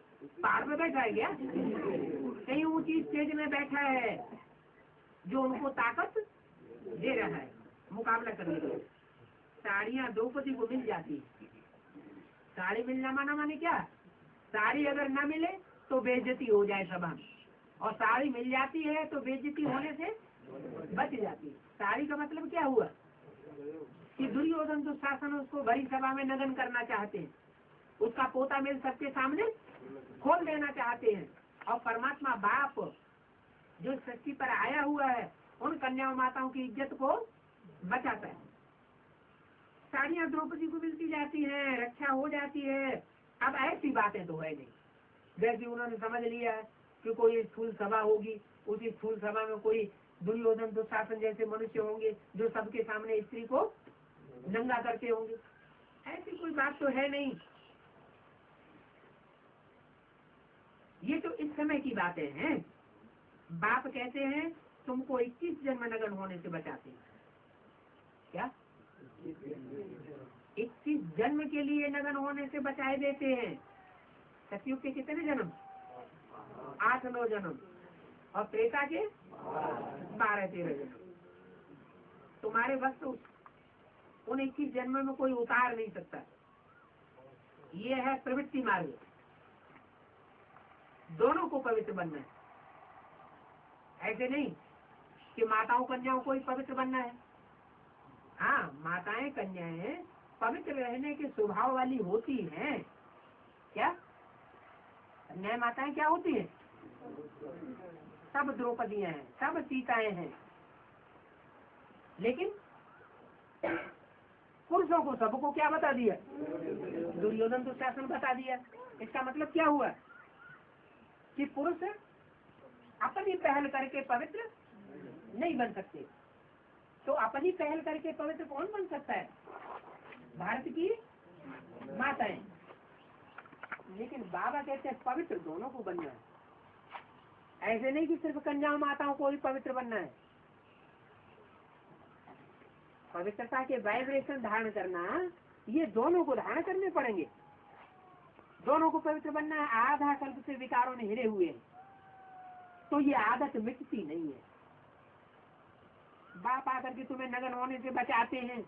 पहाड़ में बैठा है क्या? कहीं ऊंची स्टेज में बैठा है जो उनको ताकत दे रहा है मुकाबला करने के लिए। साड़ियाँ द्रौपदी को मिल जाती है। साड़ी मिलना माना माने क्या? साड़ी अगर न मिले तो बेइज्जती हो जाए सभा में, और साड़ी मिल जाती है तो बेइज्जती होने से बच जाती है। साड़ी का मतलब क्या हुआ कि दुर्योधन दुशासन उसको भरी सभा में नगन करना चाहते हैं, उसका पोता मेल सबके सामने खोल देना चाहते हैं। और परमात्मा बाप जो सृष्टि पर आया हुआ है, उन कन्या माताओं की इज्जत को बचाता है। साड़ियाँ द्रौपदी को मिलती जाती हैं, रक्षा हो जाती है। अब ऐसी बातें तो है नहीं, जैसे उन्होंने समझ लिया कि कोई स्थूल सभा होगी, उसी स्थूल सभा में कोई दुर्योधन दुशासन जैसे मनुष्य होंगे जो सबके सामने स्त्री को नंगा करते होंगे। ऐसी कोई बात तो है नहीं। ये तो इस समय की बातें हैं। बाप कहते हैं तुमको 21 जन्म नगन होने से बचाते हैं। क्या? 21 जन्म के लिए नगन होने से बचाए देते हैं। सतयुग के कितने जन्म? 8-9 जन्म, और त्रेता के 12-13 जन्म। तुम्हारे वक्त उन 21 जन्म में कोई उतार नहीं सकता। ये है प्रवृत्ति मार्ग, दोनों को पवित्र बनना है। ऐसे नहीं कि माताओं कन्याओं को ही पवित्र बनना है। हाँ, माताएं कन्याएं पवित्र रहने के स्वभाव वाली होती हैं। क्या? कन्याएं माताएं क्या होती हैं? सब द्रौपदियां हैं, सब सीताएं हैं। लेकिन पुरुषों को सबको क्या बता दिया? दुर्योधन दुशासन बता दिया। इसका मतलब क्या हुआ कि पुरुष अपनी पहल करके पवित्र नहीं बन सकते। तो अपनी पहल करके पवित्र कौन बन सकता है? भारत की माताएं। लेकिन बाबा कहते हैं पवित्र दोनों को बनना है। ऐसे नहीं कि सिर्फ कन्या माताओं को ही पवित्र बनना है। पवित्रता के वाइब्रेशन धारण करना, ये दोनों को धारण करने पड़ेंगे। दोनों को पवित्र बनना है। आधा कल्प से विकारों ने हिरे हुए हैं, तो ये आदत मिटती नहीं है। बाप आकर के तुम्हें नग्न होने से बचाते हैं,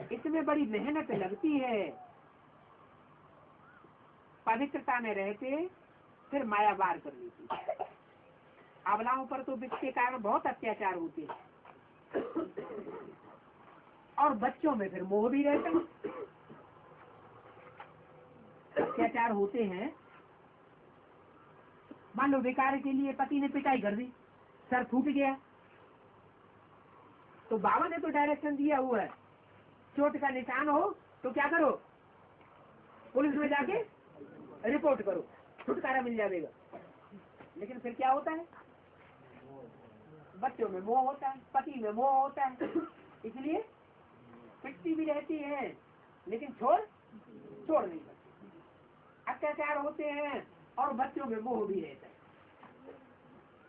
इसमें बड़ी मेहनत लगती है। पवित्रता में रहते फिर माया वार कर लेती। अबलाओं पर तो वित्त के कारण बहुत अत्याचार होते हैं, और बच्चों में फिर मोह भी रहता है। अत्याचार होते हैं। मान लो बेकार के लिए पति ने पिटाई कर दी, सर फूट गया, तो बाबा ने तो डायरेक्शन दिया हुआ है, चोट का निशान हो तो क्या करो, पुलिस में जाके रिपोर्ट करो, छुटकारा मिल जाएगा। लेकिन फिर क्या होता है, बच्चों में मोह होता है, पति में मोह होता है, इसलिए पिटती भी रहती है लेकिन छोड़ नहीं सकती। अत्याचार होते हैं और बच्चों में मोह भी रहता है।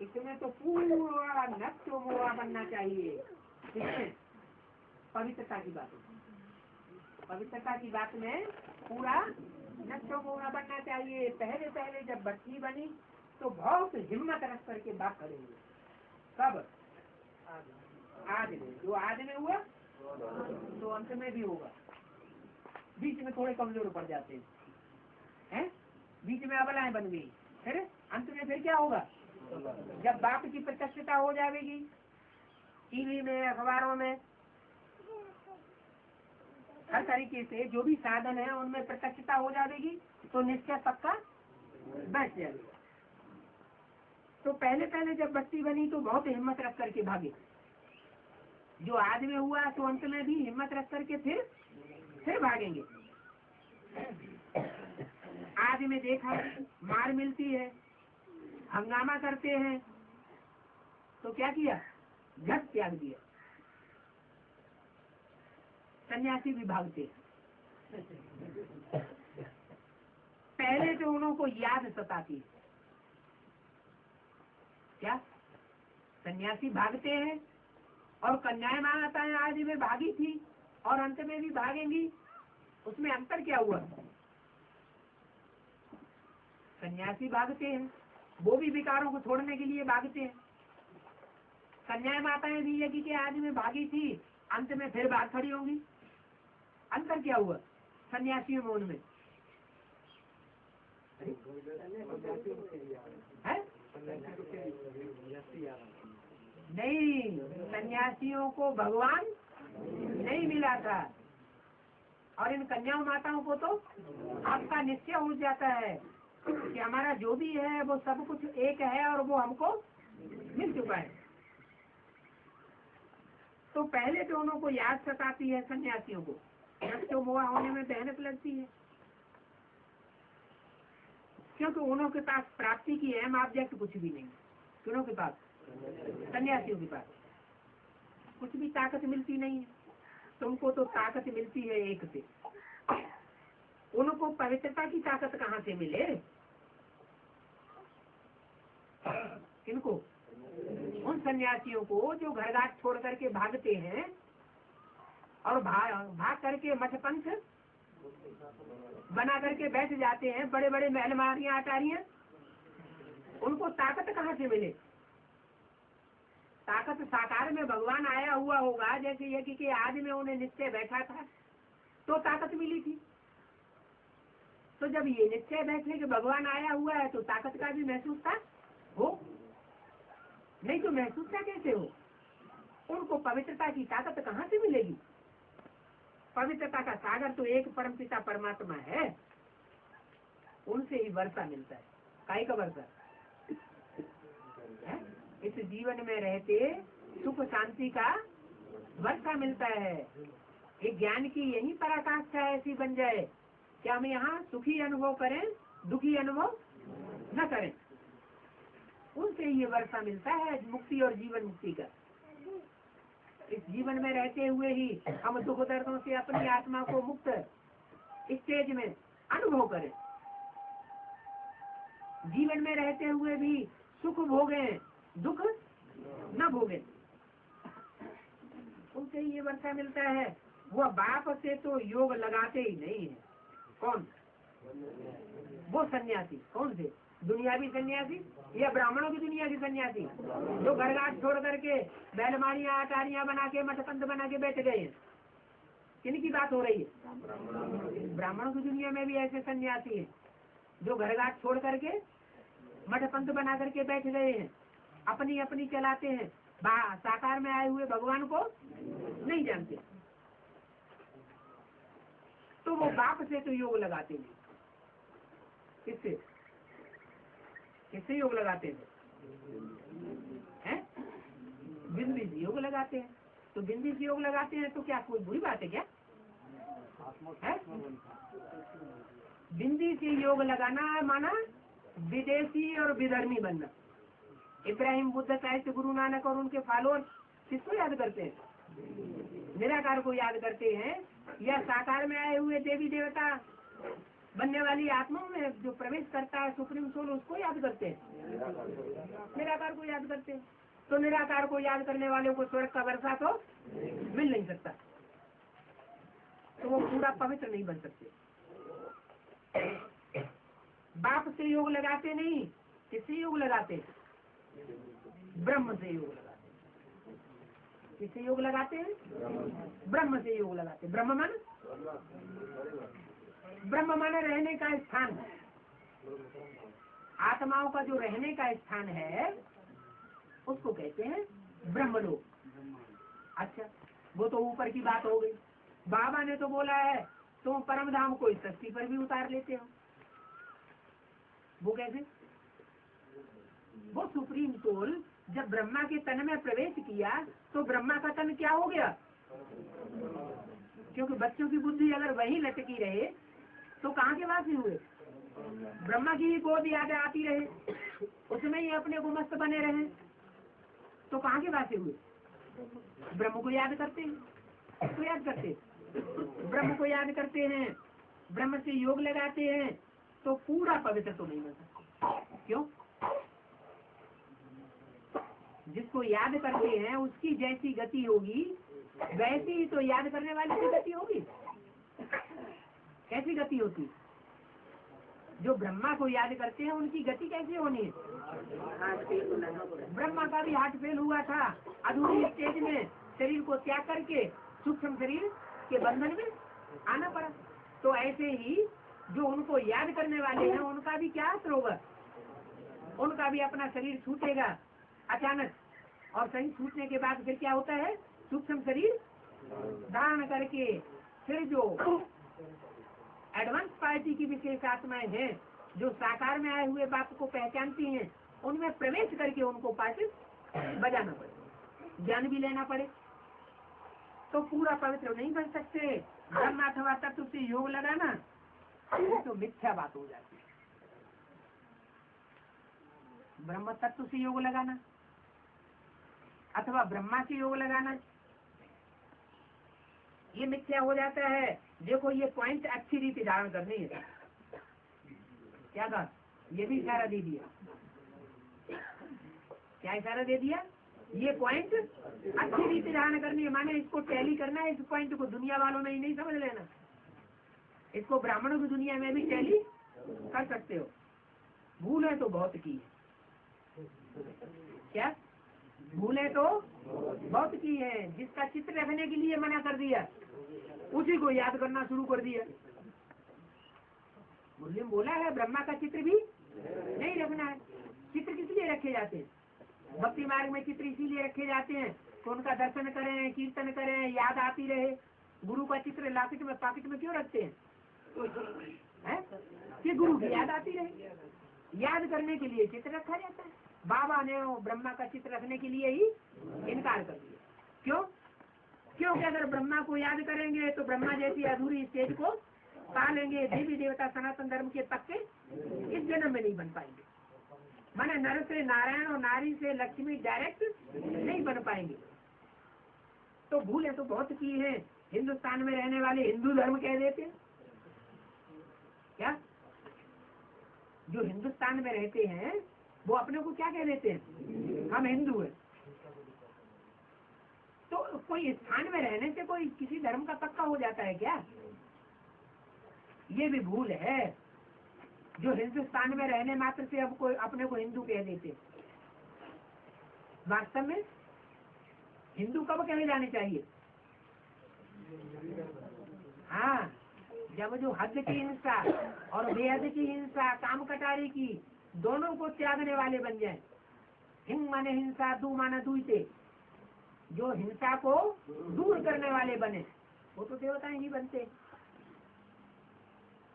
इसमें तो पूरा नष्टो मोह बनना चाहिए। इसमें पवित्रता की बात है, पवित्रता की बात में पूरा नष्टो मोह बनना चाहिए। पहले पहले जब बच्ची बनी तो बहुत हिम्मत रख करके बात करेंगे। कब? आज में, जो आज में हुआ तो अंत में भी होगा। बीच में थोड़े कमजोर पड़ जाते हैं, बीच में अबलाएं बन गई, फिर अंत में फिर क्या होगा, जब बाप की प्रत्यक्षता हो जाएगी, टीवी में, अखबारों में, हर तरीके से जो भी साधन है उनमें प्रत्यक्षता हो जाएगी, तो निश्चय पक्का बैठ जाएगा। तो पहले पहले जब बच्ची बनी तो बहुत हिम्मत रख करके भागे, जो आज में हुआ तो अंत में भी हिम्मत रख करके फिर भागेंगे। आज में देखा मार मिलती है, हंगामा करते हैं, तो क्या किया, झट त्याग दिया। सन्यासी भी भागते, पहले तो उनको याद सताती है। क्या सन्यासी भागते हैं और कन्याएं माता है आज में भागी थी और अंत में भी भागेंगी, उसमें अंतर क्या हुआ? सन्यासी भागते हैं, वो भी विकारों को छोड़ने के लिए भागते हैं। कन्याएं माताएं भी यज्ञ के आज में भागी थी, अंत में फिर भाग खड़ी होंगी। अंतर क्या हुआ सन्यासियों में उनमें? है? नहीं, सन्यासियों को भगवान नहीं मिला था, और इन कन्याओं माताओं को तो आपका निश्चय हो जाता है कि हमारा जो भी है वो सब कुछ एक है और वो हमको मिल चुका है। तो पहले तो उनको याद सताती है सन्यासियों को, तो मोह होने में मेहनत लगती है, क्योंकि उन्होंने के पास प्राप्ति की अहम ऑब्जेक्ट कुछ भी नहीं। किनों के पास? सन्यासियों के पास कुछ भी ताकत मिलती नहीं है। तुमको तो ताकत मिलती है एक से, उनको पवित्रता की ताकत कहाँ से मिले? किनको? उन सन्यासियों को जो घर घाट छोड़ करके भागते हैं और भाग करके मठपंथ बना करके बैठ जाते हैं, बड़े बड़े महल मारियां अटारियां, उनको ताकत कहाँ से मिले? ताकत साकार में भगवान आया हुआ होगा, जैसे ये कि आज में उन्हें निश्चय बैठा था तो ताकत मिली थी। तो जब ये निश्चय बैठे कि भगवान आया हुआ है तो ताकत का भी महसूस था हो, नहीं तो महसूस था कैसे हो? उनको पवित्रता की ताकत कहाँ से मिलेगी? पवित्रता का सागर तो एक परमपिता परमात्मा है, उनसे ही वर्षा मिलता है। काई का वर्षा? इस जीवन में रहते सुख शांति का वर्षा मिलता है। एक ज्ञान की यही पराकाष्ठा ऐसी बन जाए कि हम यहाँ सुखी अनुभव करें, दुखी अनुभव न करें, उनसे ये वर्षा मिलता है मुक्ति और जीवन मुक्ति का। इस जीवन में रहते हुए ही हम दुख दर्दों से अपनी आत्मा को मुक्त स्टेज में अनुभव करें, जीवन में रहते हुए भी सुख भोगे, दुख न भोगे, उनसे ये वर्षा मिलता है। वह बाप से तो योग लगाते ही नहीं है। कौन? वो सन्यासी। कौन से? दुनियावी सन्यासी या ब्राह्मणों की दुनिया की सन्यासी, जो घर घाट छोड़ करके बैलमारियां अटारियां बना के मठपंथ बना के बैठ गए हैं। किनकी बात हो रही है? ब्राह्मणों की दुनिया में भी ऐसे सन्यासी हैं जो घर घाट छोड़ करके मठपंथ बना करके बैठ गए हैं, अपनी अपनी चलाते हैं, साकार में आए हुए भगवान को नहीं जानते। तो वो बाप से तो योग लगाते नहीं। किससे किससे योग लगाते हैं? बिंदी से योग लगाते हैं। तो बिंदी से योग लगाते हैं तो क्या कोई बुरी बात है क्या? है? बिंदी से योग लगाना माना विदेशी और विधर्मी बनना। इब्राहिम, बुद्ध, साहित्य, गुरु नानक और उनके फॉलोअर्स किसको याद करते हैं? निराकार को याद करते हैं, या साकार में आए हुए देवी देवता बनने वाली आत्माओं में जो प्रवेश करता है सुप्रीम सोल, उसको याद करते हैं, निराकार को याद करते हैं। तो निराकार को याद करने वालों को स्वर्ग का वर्षा तो मिल नहीं सकता, तो वो पूरा पवित्र नहीं बन सकते। बाप से योग लगाते नहीं, किससे योग लगाते? ब्रह्म से योग लगाते। किससे योग लगाते हैं? ब्रह्म से योग लगाते। ब्रह्म माने रहने का स्थान। आत्माओं का जो रहने का स्थान है उसको कहते हैं ब्रह्मलोक। अच्छा, वो तो ऊपर की बात हो गई। बाबा ने तो बोला है तुम परम धाम को इस सृष्टि पर भी उतार लेते हो। वो कैसे? वो सुप्रीम सोल जब ब्रह्मा के तन में प्रवेश किया तो ब्रह्मा का तन क्या हो गया? क्योंकि बच्चों की बुद्धि अगर वही लटकी रहे तो कहाँ के वासी हुए? ब्रह्मा की ही गोद याद आती रहे, उसमें ही अपने को मस्त बने रहे, तो कहाँ के वासी हुए? ब्रह्म को याद करते हैं, तो याद करते, ब्रह्म को याद करते हैं, ब्रह्म से योग लगाते हैं, तो पूरा पवित्र तो नहीं बन सकता। क्यों? जिसको याद करते हैं उसकी जैसी गति होगी वैसी ही तो याद करने वाले की गति होगी। कैसी गति होती? जो ब्रह्मा को याद करते हैं उनकी गति कैसी होनी है? ब्रह्मा का भी हार्ट फेल हुआ था, अधूरी स्टेज में शरीर को त्याग करके सूक्ष्म शरीर के बंधन में आना पड़ा। तो ऐसे ही जो उनको याद करने वाले हैं उनका भी क्या असर होगा? उनका भी अपना शरीर छूटेगा अचानक, और सही छूटने के बाद फिर क्या होता है? सूक्ष्म शरीर धारण करके फिर जो एडवांस पार्टी की विशेष आत्माएं हैं जो साकार में आए हुए बाप को पहचानती हैं, उनमें प्रवेश करके उनको पार्टी बजाना पड़े, ज्ञान भी लेना पड़े, तो पूरा पवित्र नहीं बन सकते। ब्रह्म अथवा तत्व से योग लगाना तो मिथ्या बात हो जाती है। ब्रह्म तत्व से योग लगाना अथवा ब्रह्मा से योग लगाना ये मिथ्या हो जाता है। देखो ये पॉइंट अच्छी रीति धारण करनी है। क्या कहा? ये भी इशारा दे दिया। क्या इशारा दे दिया? ये पॉइंट अच्छी रीति धारण करनी है, माने इसको टैली करना है। इस पॉइंट को दुनिया वालों ने ही नहीं समझ लेना, इसको ब्राह्मणों की दुनिया में भी टैली कर सकते हो। भूल है तो बहुत की है। क्या भूल है तो बहुत की है। जिसका चित्र रखने के लिए मना कर दिया उसी को याद करना शुरू कर दिया। मुस्लिम बोला है ब्रह्मा का चित्र भी नहीं रखना है। चित्र किस लिए रखे जाते हैं? भक्ति मार्ग में चित्र इसीलिए रखे जाते हैं तो उनका दर्शन करें, कीर्तन करें, याद आती रहे। गुरु का चित्र लॉकेट में पॉकेट में क्यों रखते हैं? कि गुरु की याद आती रहे, याद करने के लिए चित्र रखा जाता है। बाबा ने ब्रह्मा का चित्र रखने के लिए ही इनकार कर दिया। क्यों? क्योंकि अगर ब्रह्मा को याद करेंगे तो ब्रह्मा जैसी अधूरी स्टेज को पा लेंगे। देवी देवता सनातन धर्म के पक्के इस जन्म में नहीं बन पाएंगे। माने नर से नारायण और नारी से लक्ष्मी डायरेक्ट नहीं बन पाएंगे। तो भूलें तो बहुत की है। हिंदुस्तान में रहने वाले हिंदू धर्म कह देते हैं। क्या जो हिंदुस्तान में रहते हैं वो अपने को क्या कह देते हैं? हम हिंदू हैं। तो कोई स्थान में रहने से कोई किसी धर्म का पक्का हो जाता है क्या? ये भी भूल है। जो हिंदुस्तान में रहने मात्र से अब कोई अपने को हिंदू कह देते। वास्तव में हिंदू कब कहे जाने चाहिए? हाँ, जब जो हद की हिंसा और बेहद की हिंसा, काम कटारी की, दोनों को त्यागने वाले बन जाए। हिंग माने हिंसा, दू माना दुईते, जो हिंसा को दूर करने वाले बने, वो तो देवताएं ही बनते।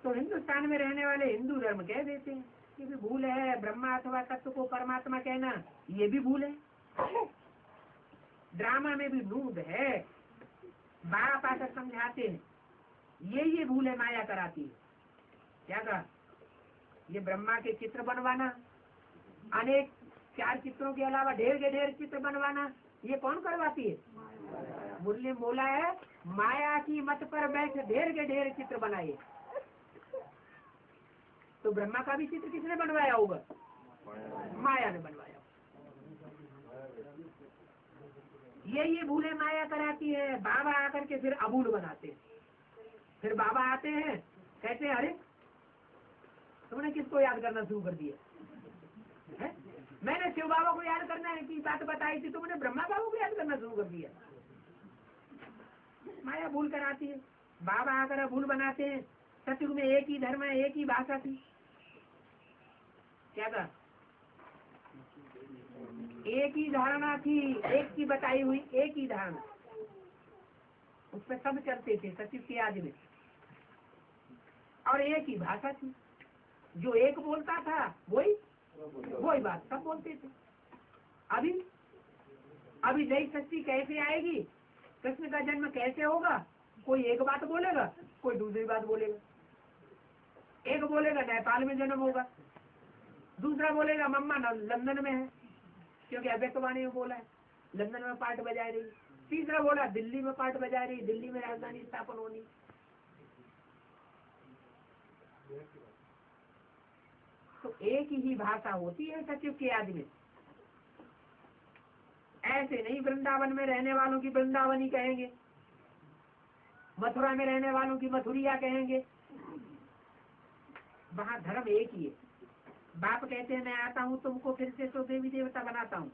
तो हिंदुस्तान में रहने वाले हिंदू धर्म कह देते हैं। ये भी भूल है। ब्रह्मा अथवा तत्व को परमात्मा कहना, ये भी भूल है। ड्रामा में भी नूद है। 12 पाठक समझाते हैं, ये भूल है, माया कराती है। क्या कहा? ये ब्रह्मा के चित्र बनवाना, अनेक 4 चित्रों के अलावा ढेर के ढेर चित्र बनवाना, ये कौन करवाती है? मुरली बोला है, माया की मत पर बैठ ढेर के ढेर चित्र बनाए। तो ब्रह्मा का भी चित्र किसने बनवाया होगा? माया ने बनवाया। ये भूले माया कराती है। बाबा आकर के फिर अबूल बनाते हैं। फिर बाबा आते हैं, कहते हैं अरे तुमने किसको याद करना शुरू कर दिया है? मैंने शिव बाबा को याद करना है की बात बताई थी, तुमने ब्रह्मा बाबा को याद करना शुरू कर दिया। माया भूल कराती है। बाबा आकर भूल बनाते हैं। सतयुग में एक ही धर्म है, एक ही भाषा थी। क्या कहा? एक ही धारणा थी, एक की बताई हुई एक ही धारणा, उस पर सब चलते थे सतयुग के आदि में। और एक ही भाषा थी, जो एक बोलता था वही बात सब बोलते थे। अभी नई सृष्टि कैसे आएगी, कृष्ण का जन्म कैसे होगा? कोई एक बात बोलेगा, कोई दूसरी बात बोलेगा। एक बोलेगा नेपाल में जन्म होगा, दूसरा बोलेगा मम्मा लंदन में है, क्योंकि अव्यक्तवाणी में बोला है, लंदन में पार्ट बजा रही। तीसरा बोला दिल्ली में पार्ट बजा रही, दिल्ली में राजधानी स्थापन होनी। तो एक ही भाषा होती है सचिव के आदि में। ऐसे नहीं वृंदावन में रहने वालों की वृंदावनी कहेंगे, मथुरा में रहने वालों की मथुरिया कहेंगे। वहाँ धर्म एक ही है। बाप कहते हैं मैं आता हूँ तुमको फिर से तो देवी देवता बनाता हूँ।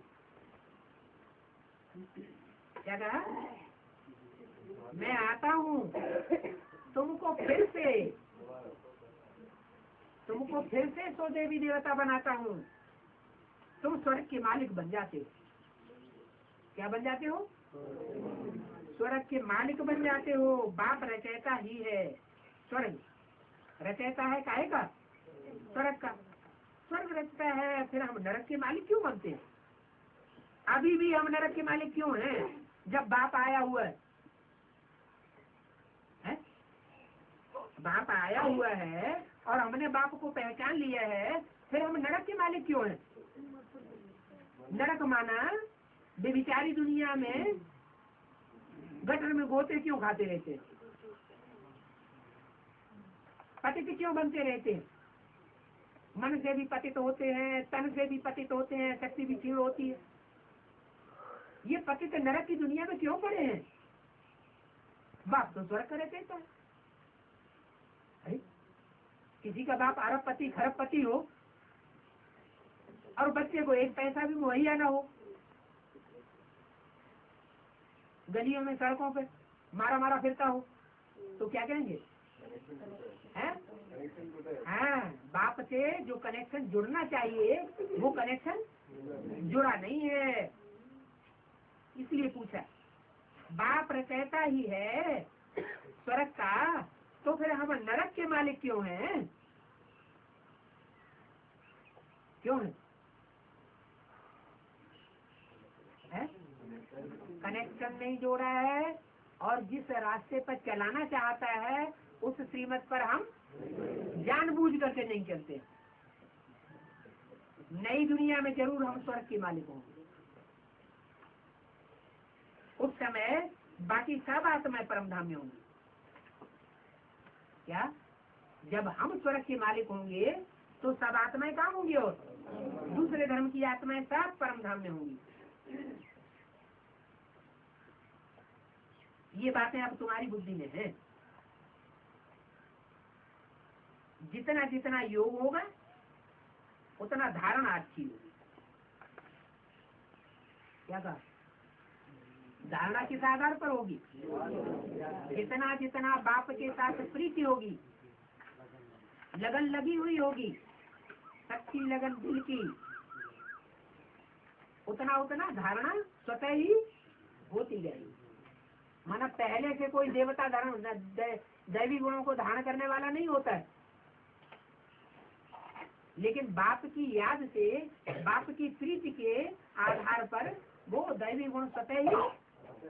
क्या कहा? मैं आता हूँ तुमको फिर से तो देवी देवता बनाता हूँ। तुम स्वर्ग के मालिक बन जाते हो। क्या बन जाते हो? स्वर्ग के मालिक बन जाते हो। बाप रचयिता ही है। स्वर्ग रचयिता है काहे का? स्वर्ग का। स्वर्ग रचता है, फिर हम नरक के मालिक क्यों बनते हैं? अभी भी हम नरक के मालिक क्यों हैं? जब बाप आया हुआ है, बाप आया हुआ है और हमने बाप को पहचान लिया है, फिर हम नरक के मालिक क्यों हैं? नरक माना बेविचारी दुनिया में गटर में गोते क्यों खाते रहते हैं? पतित क्यों बनते रहते हैं? मन से भी पतित होते हैं, तन से भी पतित होते हैं, शक्ति भी क्षीण होती है। ये पतित नरक की दुनिया में क्यों पड़े हैं? बाप तो स्वर्ग का रहता है। किसी का बाप अरबपति खरबपति हो और बच्चे को एक पैसा भी मुहैया ना हो, गलियों में सड़कों पे मारा फिरता हो, तो क्या कहेंगे? हाँ, बाप से जो कनेक्शन जुड़ना चाहिए वो कनेक्शन जुड़ा नहीं है। इसलिए पूछा, बाप रचयिता ही है स्वर्ग का, तो फिर हम नरक के मालिक क्यों हैं? क्यों है? कनेक्शन नहीं जोड़ा है, और जिस रास्ते पर चलाना चाहता है उस श्रीमत पर हम जानबूझ करके नहीं चलते। नई दुनिया में जरूर हम स्वर्ग के मालिक होंगे। उस समय बाकी सब आत्माएं परमधाम में होंगी। क्या? जब हम स्वर्ग के मालिक होंगे तो सब आत्माएं कहाँ होंगी? और दूसरे धर्म की आत्माएं सब परमधाम में होंगी। ये बातें अब तुम्हारी बुद्धि में है। जितना जितना योग होगा उतना धारणा अच्छी होगी। क्या कहा? धारणा किस आधार पर होगी? जितना जितना बाप के साथ प्रीति होगी, लगन लगी हुई होगी, सच्ची लगन दिल की, उतना उतना धारणा स्वतः ही होती जाएगी। माना पहले से कोई देवता धारण दैवी गुणों को धारण करने वाला नहीं होता है, लेकिन बाप की याद से, बाप की प्रीति के आधार पर वो दैवी गुण स्वतः ही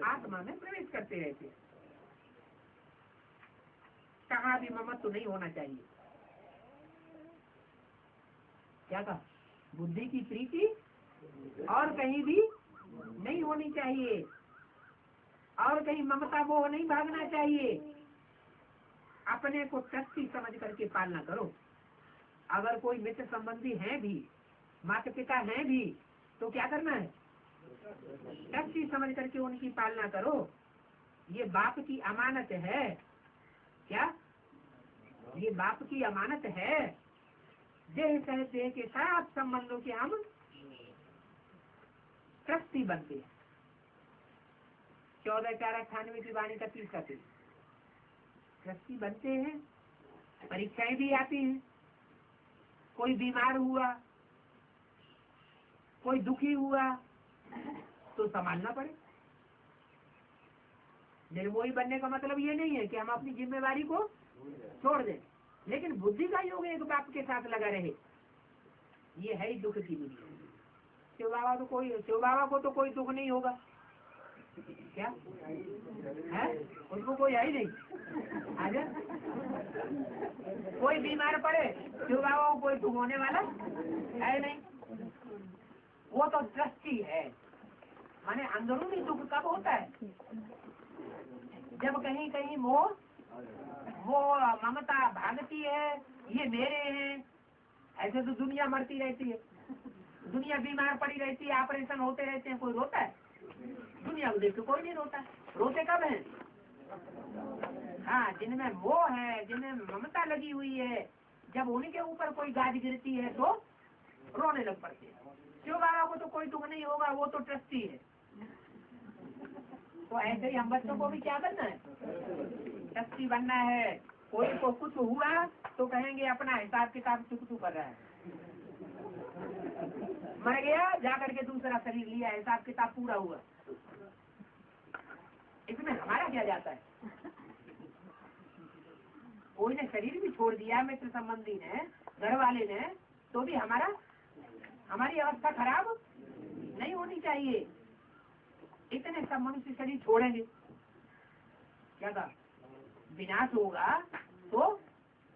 आत्मा में प्रवेश करते रहते हैं। कहाँ भी ममत्व नहीं होना चाहिए। क्या कहा? बुद्धि की प्रीति और कहीं भी नहीं होनी चाहिए, और कहीं ममता वो नहीं भागना चाहिए। अपने को ट्रस्टी समझ करके पालना करो। अगर कोई मित्र संबंधी है भी, माता पिता है भी, तो क्या करना है? ट्रस्टी समझ करके उनकी पालना करो। ये बाप की अमानत है। क्या? ये बाप की अमानत है। देह सह देह के साथ संबंधों के हम ट्रस्टी बनते हैं। 14/4/98 की वाणी का 30 ट्रस्टी बनते हैं। परीक्षाएं भी आती हैं। कोई बीमार हुआ, कोई दुखी हुआ तो संभालना पड़े। निर्मोही बनने का मतलब ये नहीं है कि हम अपनी जिम्मेवारी को छोड़ दें, लेकिन बुद्धि का योग एक बाप के साथ लगा रहे। ये है ही दुख की दुनिया। शिव बाबा को तो कोई दुख नहीं होगा। क्या है? उसको कोई है ही नहीं। आजा, कोई बीमार पड़े, शिव बाबा को कोई दुख होने वाला है नहीं। वो तो दृष्टि है। माने अंदरूनी दुख कब होता है? जब कहीं कहीं मोह ममता भागती है, ये मेरे हैं। ऐसे तो दुनिया मरती रहती है, दुनिया बीमार पड़ी रहती है, ऑपरेशन होते रहते हैं। कोई रोता है? दुनिया को देख के कोई नहीं रोता। रोते कब है? हाँ, जिनमें मोह है, जिनमें ममता लगी हुई है, जब उनके ऊपर कोई गाज गिरती है तो रोने लग पड़ते हैं। शिव बाबा को तो कोई दुख नहीं होगा, वो तो ट्रस्टी है। तो ऐसे ही हम बच्चों को भी क्या बनना है? ट्रस्टी बनना है। कोई को कुछ हुआ तो कहेंगे अपना हिसाब किताब चुकतू कर रहा है। मर गया, जाकर के दूसरा शरीर लिया, हिसाब किताब पूरा हुआ। इसमें हमारा क्या जाता है? कोई ने शरीर भी छोड़ दिया, मित्र संबंधी ने, घर वाले ने, तो भी हमारी अवस्था खराब नहीं होनी चाहिए। इतने सब मनुष्य शरीर छोड़ेंगे, क्या कहा? विनाश होगा तो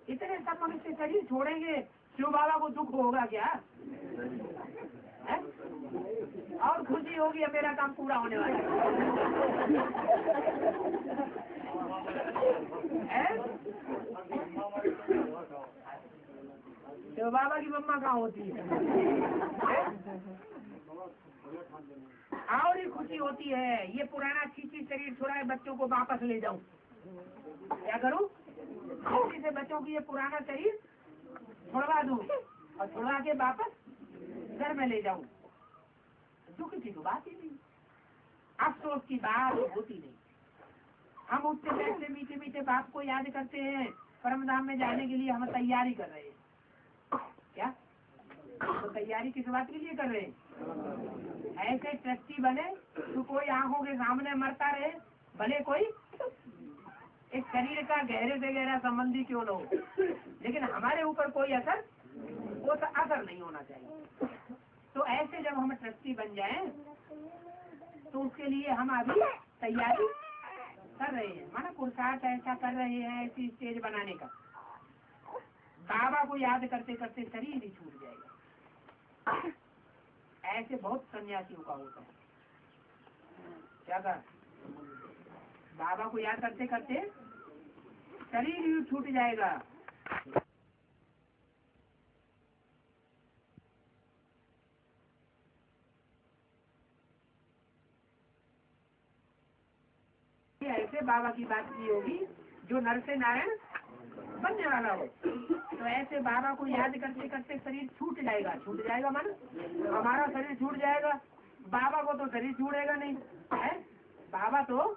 इतने सब मनुष्य शरीर छोड़ेंगे। शिव बाबा को दुख होगा क्या है? और खुशी होगी, अब मेरा काम पूरा होने वाला है। शिव बाबा की मम्मा कहाँ होती है? और ही खुशी होती है। ये पुराना चीची शरीर छोड़ा है, बच्चों को वापस ले जाऊं। क्या करूं? खुशी से बच्चों की ये पुराना शरीर छुड़वा दूं और छुड़वा के वापस घर में ले जाऊं। दुख की तो बात ही नहीं, अफसोस की बात होती नहीं। हम उससे बैठे मीठे मीठे बाप को याद करते हैं। परमधाम में जाने के लिए हम तैयारी कर रहे हैं। क्या? तो तैयारी किस बात के लिए कर रहे हैं? ऐसे ट्रस्टी बने तो कोई आंखों के सामने मरता रहे, भले कोई इस शरीर का गहरे से गहरा संबंधी क्यों न हो, लेकिन हमारे ऊपर कोई असर नहीं होना चाहिए। तो ऐसे जब हम ट्रस्टी बन जाएं तो उसके लिए हम अभी तैयारी कर रहे हैं। माना पुरुषार्थ ऐसा कर रहे हैं, ऐसी स्टेज बनाने का। बाबा को याद करते करते शरीर ही छूट जाएगा। ऐसे बहुत सन्यासियों का होता है। क्या कहा? बाबा को याद करते करते शरीर ही छूट जाएगा। ऐसे बाबा की बात की होगी जो नर से नारायण बनने वाला हो। तो ऐसे बाबा को याद करते करते शरीर छूट जाएगा मन, हमारा शरीर छूट जाएगा, बाबा को तो शरीर छूटेगा नहीं है। बाबा तो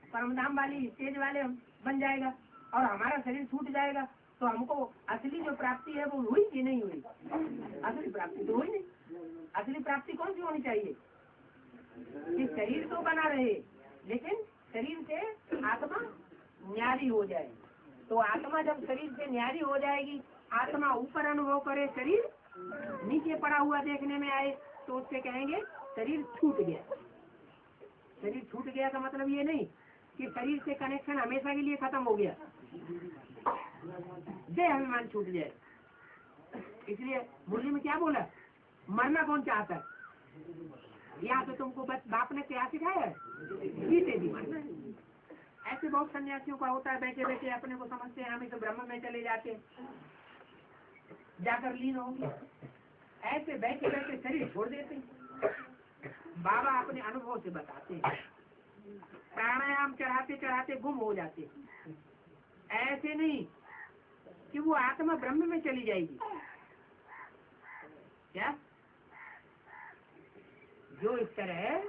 परमधाम वाली स्टेज वाले बन जाएगा और हमारा शरीर छूट जाएगा। तो हमको असली जो प्राप्ति है वो हुई कि नहीं हुई? असली प्राप्ति तो हुई नहीं। असली प्राप्ति कौन सी होनी चाहिए कि शरीर तो बना रहे लेकिन शरीर से आत्मा न्यारी हो जाए। तो आत्मा जब शरीर से न्यारी हो जाएगी, आत्मा ऊपर अनुभव करे, शरीर नीचे पड़ा हुआ देखने में आए, तो उससे कहेंगे शरीर छूट गया। शरीर छूट गया का मतलब ये नहीं कि शरीर से कनेक्शन हमेशा के लिए खत्म हो गया, देह अभिमान छूट जाए। इसलिए मुरली में क्या बोला, मरना कौन चाहता है? या तो तुमको बस बाप ने क्या सिखाया है, जीते भी मरना है। ऐसे बहुत सन्यासियों का होता है, बैठे बैठे अपने को समझते हैं हम तो ब्रह्म में चले जाते हैं, जाकर लीन होंगे। ऐसे बैठे बैठे शरीर छोड़ देते हैं। बाबा अपने अनुभव से बताते हैं, प्राणायाम चढ़ाते चढ़ाते गुम हो जाते हैं। ऐसे नहीं कि वो आत्मा ब्रह्म में चली जाएगी। क्या जो इस तरह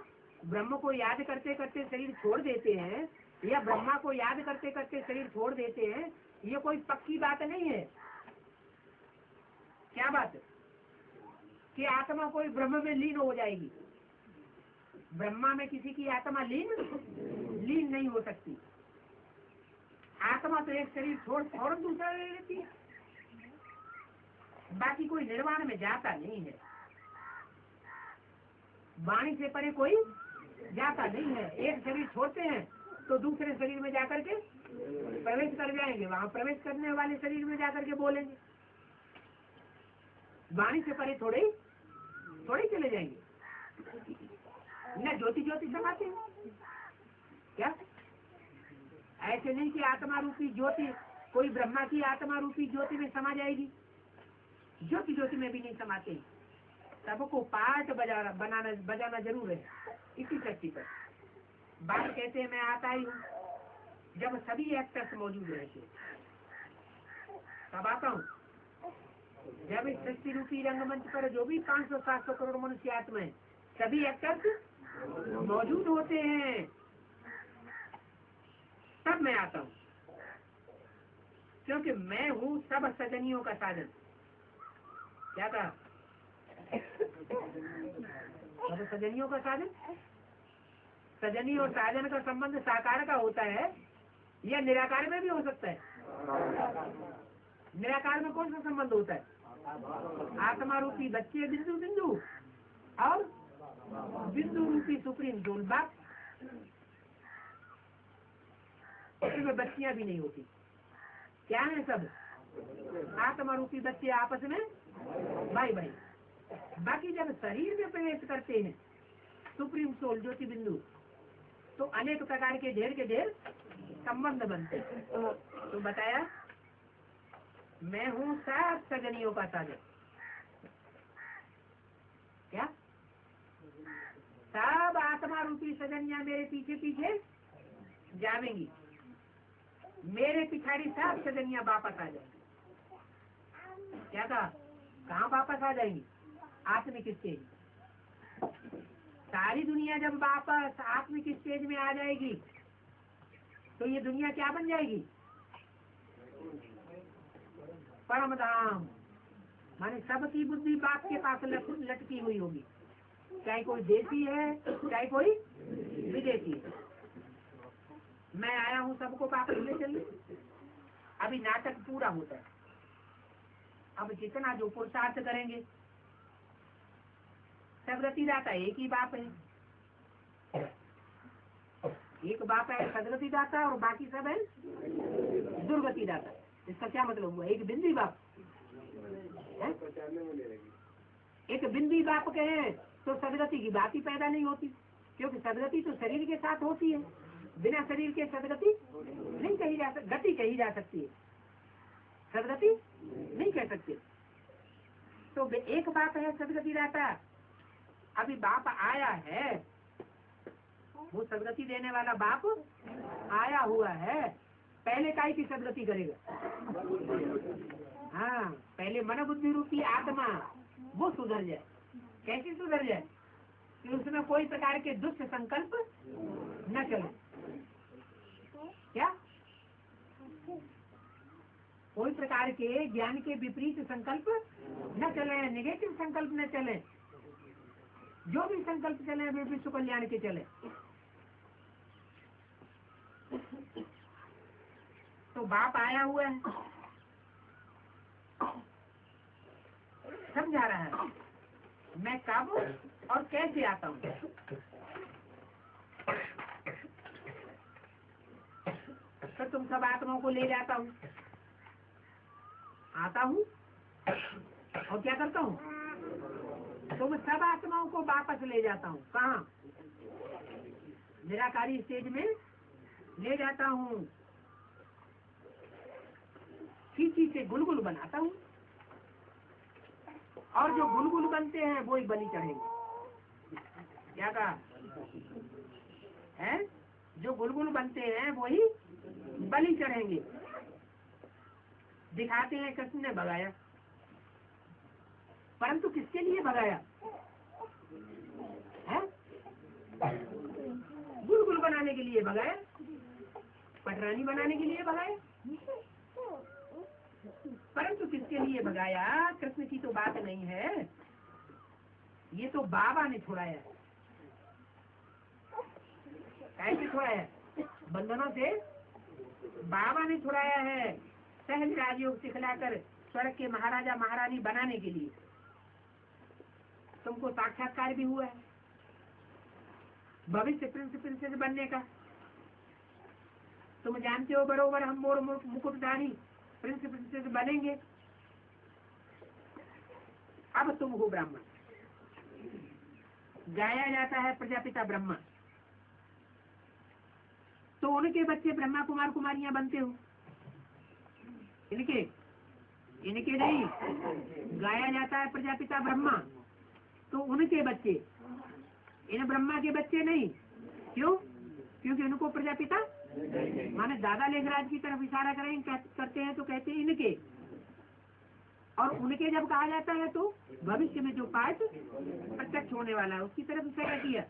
ब्रह्म को याद करते करते शरीर छोड़ देते हैं या ब्रह्मा को याद करते करते शरीर छोड़ देते हैं, ये कोई पक्की बात नहीं है। क्या बात कि आत्मा कोई ब्रह्म में लीन हो जाएगी? ब्रह्मा में किसी की आत्मा लीन नहीं हो सकती। आत्मा तो एक शरीर छोड़ फौरन दूसरा ले लेती है, बाकी कोई निर्वाण में जाता नहीं है। वाणी से परे कोई जाता नहीं है। एक शरीर छोड़ते हैं तो दूसरे शरीर में जाकर के प्रवेश कर जाएंगे, वहां प्रवेश करने वाले शरीर में जाकर के बोलेंगे। वाणी से परे थोड़े चले जाएंगे। न ज्योति ज्योति समाते हैं क्या? ऐसे नहीं कि आत्मा रूपी ज्योति कोई ब्रह्मा की आत्मा रूपी ज्योति में समा जाएगी, ज्योति ज्योति में भी नहीं समाते। सबको पाठ बजाना जरूर है इसी शक्ति पर। बात कहते हैं मैं आता ही हूँ जब सभी एक्टर्स मौजूद रहते, तब आता हूँ जब इस सृष्टि रूपी रंगमंच पर जो भी 500-700 करोड़ मनुष्य आत्मा है, सभी एक्टर्स मौजूद होते हैं, तब मैं आता हूँ। क्योंकि मैं हूँ सब सजनियों का साधन। क्या कहा? सब सजनियों का साधन। सजनी और साधन का संबंध साकार का होता है या निराकार में भी हो सकता है? निराकार में कौन सा संबंध होता है? आत्मा रूपी बच्चे बिंदु बिंदु और बिंदु रूपी सुप्रीम जोन बाप। इसमें बच्चियां भी नहीं होती। क्या है? सब आत्मा रूपी बच्चे आपस में भाई भाई। बाकी जब शरीर में प्रवेश करते हैं सुप्रीम सोल ज्योति बिंदु, तो अनेक प्रकार के ढेर संबंध बनते हैं। तो बताया मैं हूँ सब सजनियों का साधन। क्या? सब आत्मा रूपी सजनियां मेरे पीछे पीछे जावेंगी, मेरे पिछाड़ी सब सजनियां वापस आ जाएंगी। क्या कहा? कहाँ वापस आ जाएंगी? आत्मिक स्टेज। सारी दुनिया जब वापस आत्मिक स्टेज में आ जाएगी तो ये दुनिया क्या बन जाएगी? परम धाम। माने सबकी बुद्धि बाप के पास लटकी हुई होगी, चाहे कोई देसी है चाहे कोई विदेशी है। मैं आया हूँ सबको वापस ले चलिए। अभी नाटक पूरा होता है। अब जितना जो पुरुषार्थ करेंगे, सब गति दाता एक ही बाप है। एक बाप है सदगति दाता और बाकी सब है दुर्गति दाता। इसका क्या मतलब हुआ? एक बिंदी बाप है? एक बिंदी बाप कहे तो सदगति की बात ही पैदा नहीं होती, क्योंकि सदगति तो शरीर के साथ होती है। बिना शरीर के सदगति नहीं कही जा सकती, गति कही जा सकती है, सदगति नहीं कह सकते। तो एक बाप है सदगति दाता। अभी बाप आया है, वो सदगति देने वाला बाप आया हुआ है। पहले काय की सदगति करेगा? हाँ, पहले मन बुद्धि रूपी आत्मा वो सुधर जाए। कैसे सुधर जाए? कि उसमें कोई प्रकार के दुष्ट संकल्प न चले। क्या? कोई प्रकार के ज्ञान के विपरीत संकल्प न चले, नेगेटिव संकल्प न चले। जो भी संकल्प चले वे विश्व कल्याण के चले। तो बाप आया हुआ है, समझा रहा है मैं कब और कैसे आता हूँ। तो तुम सब आत्माओं को ले जाता हूँ, आता हूँ और क्या करता हूँ? तुम सब आत्माओं को वापस ले जाता हूँ। कहाँ? निराकारी स्टेज में ले जाता हूँ। चीची से गुलगुल बनाता हूँ और जो गुलगुल बनते हैं वो ही बलि चढ़ेंगे। क्या कहा है? जो गुलगुल बनते हैं वो ही बलि चढ़ेंगे। दिखाते हैं कृष्ण ने भगाया, परंतु किसके लिए भगाया है? गुलगुल बनाने के लिए भगाया, पटरानी बनाने के लिए भगाया। परंतु किसके लिए भगाया? कृष्ण की तो बात नहीं है, ये तो बाबा ने छुड़ाया। कैसे छुड़ाया? बंधनों से बाबा ने छुड़ाया है, सहज राजयोग सिखलाकर स्वर्ग के महाराजा महारानी बनाने के लिए। तुमको साक्षात्कार भी हुआ है भविष्य प्रिंस प्रिंसेस बनने का। तुम जानते हो बरोबर हम मोर मुकुटधारी प्रिंस प्रिंसेस बनेंगे। अब तुम हो ब्राह्मण, गाया जाता है प्रजापिता ब्रह्मा, तो उनके बच्चे ब्रह्मा कुमार कुमारियां बनते हो। इनके नहीं, गाया जाता है प्रजापिता ब्रह्मा, तो उनके बच्चे, इन ब्रह्मा के बच्चे नहीं। क्यों? क्योंकि उनको प्रजापिता माने दादा लेखराज की तरफ इशारा करते हैं तो कहते हैं इनके। और उनके जब कहा जाता है तो भविष्य में जो पाठ प्रत्यक्ष होने वाला है उसकी तरफ इशारा किया।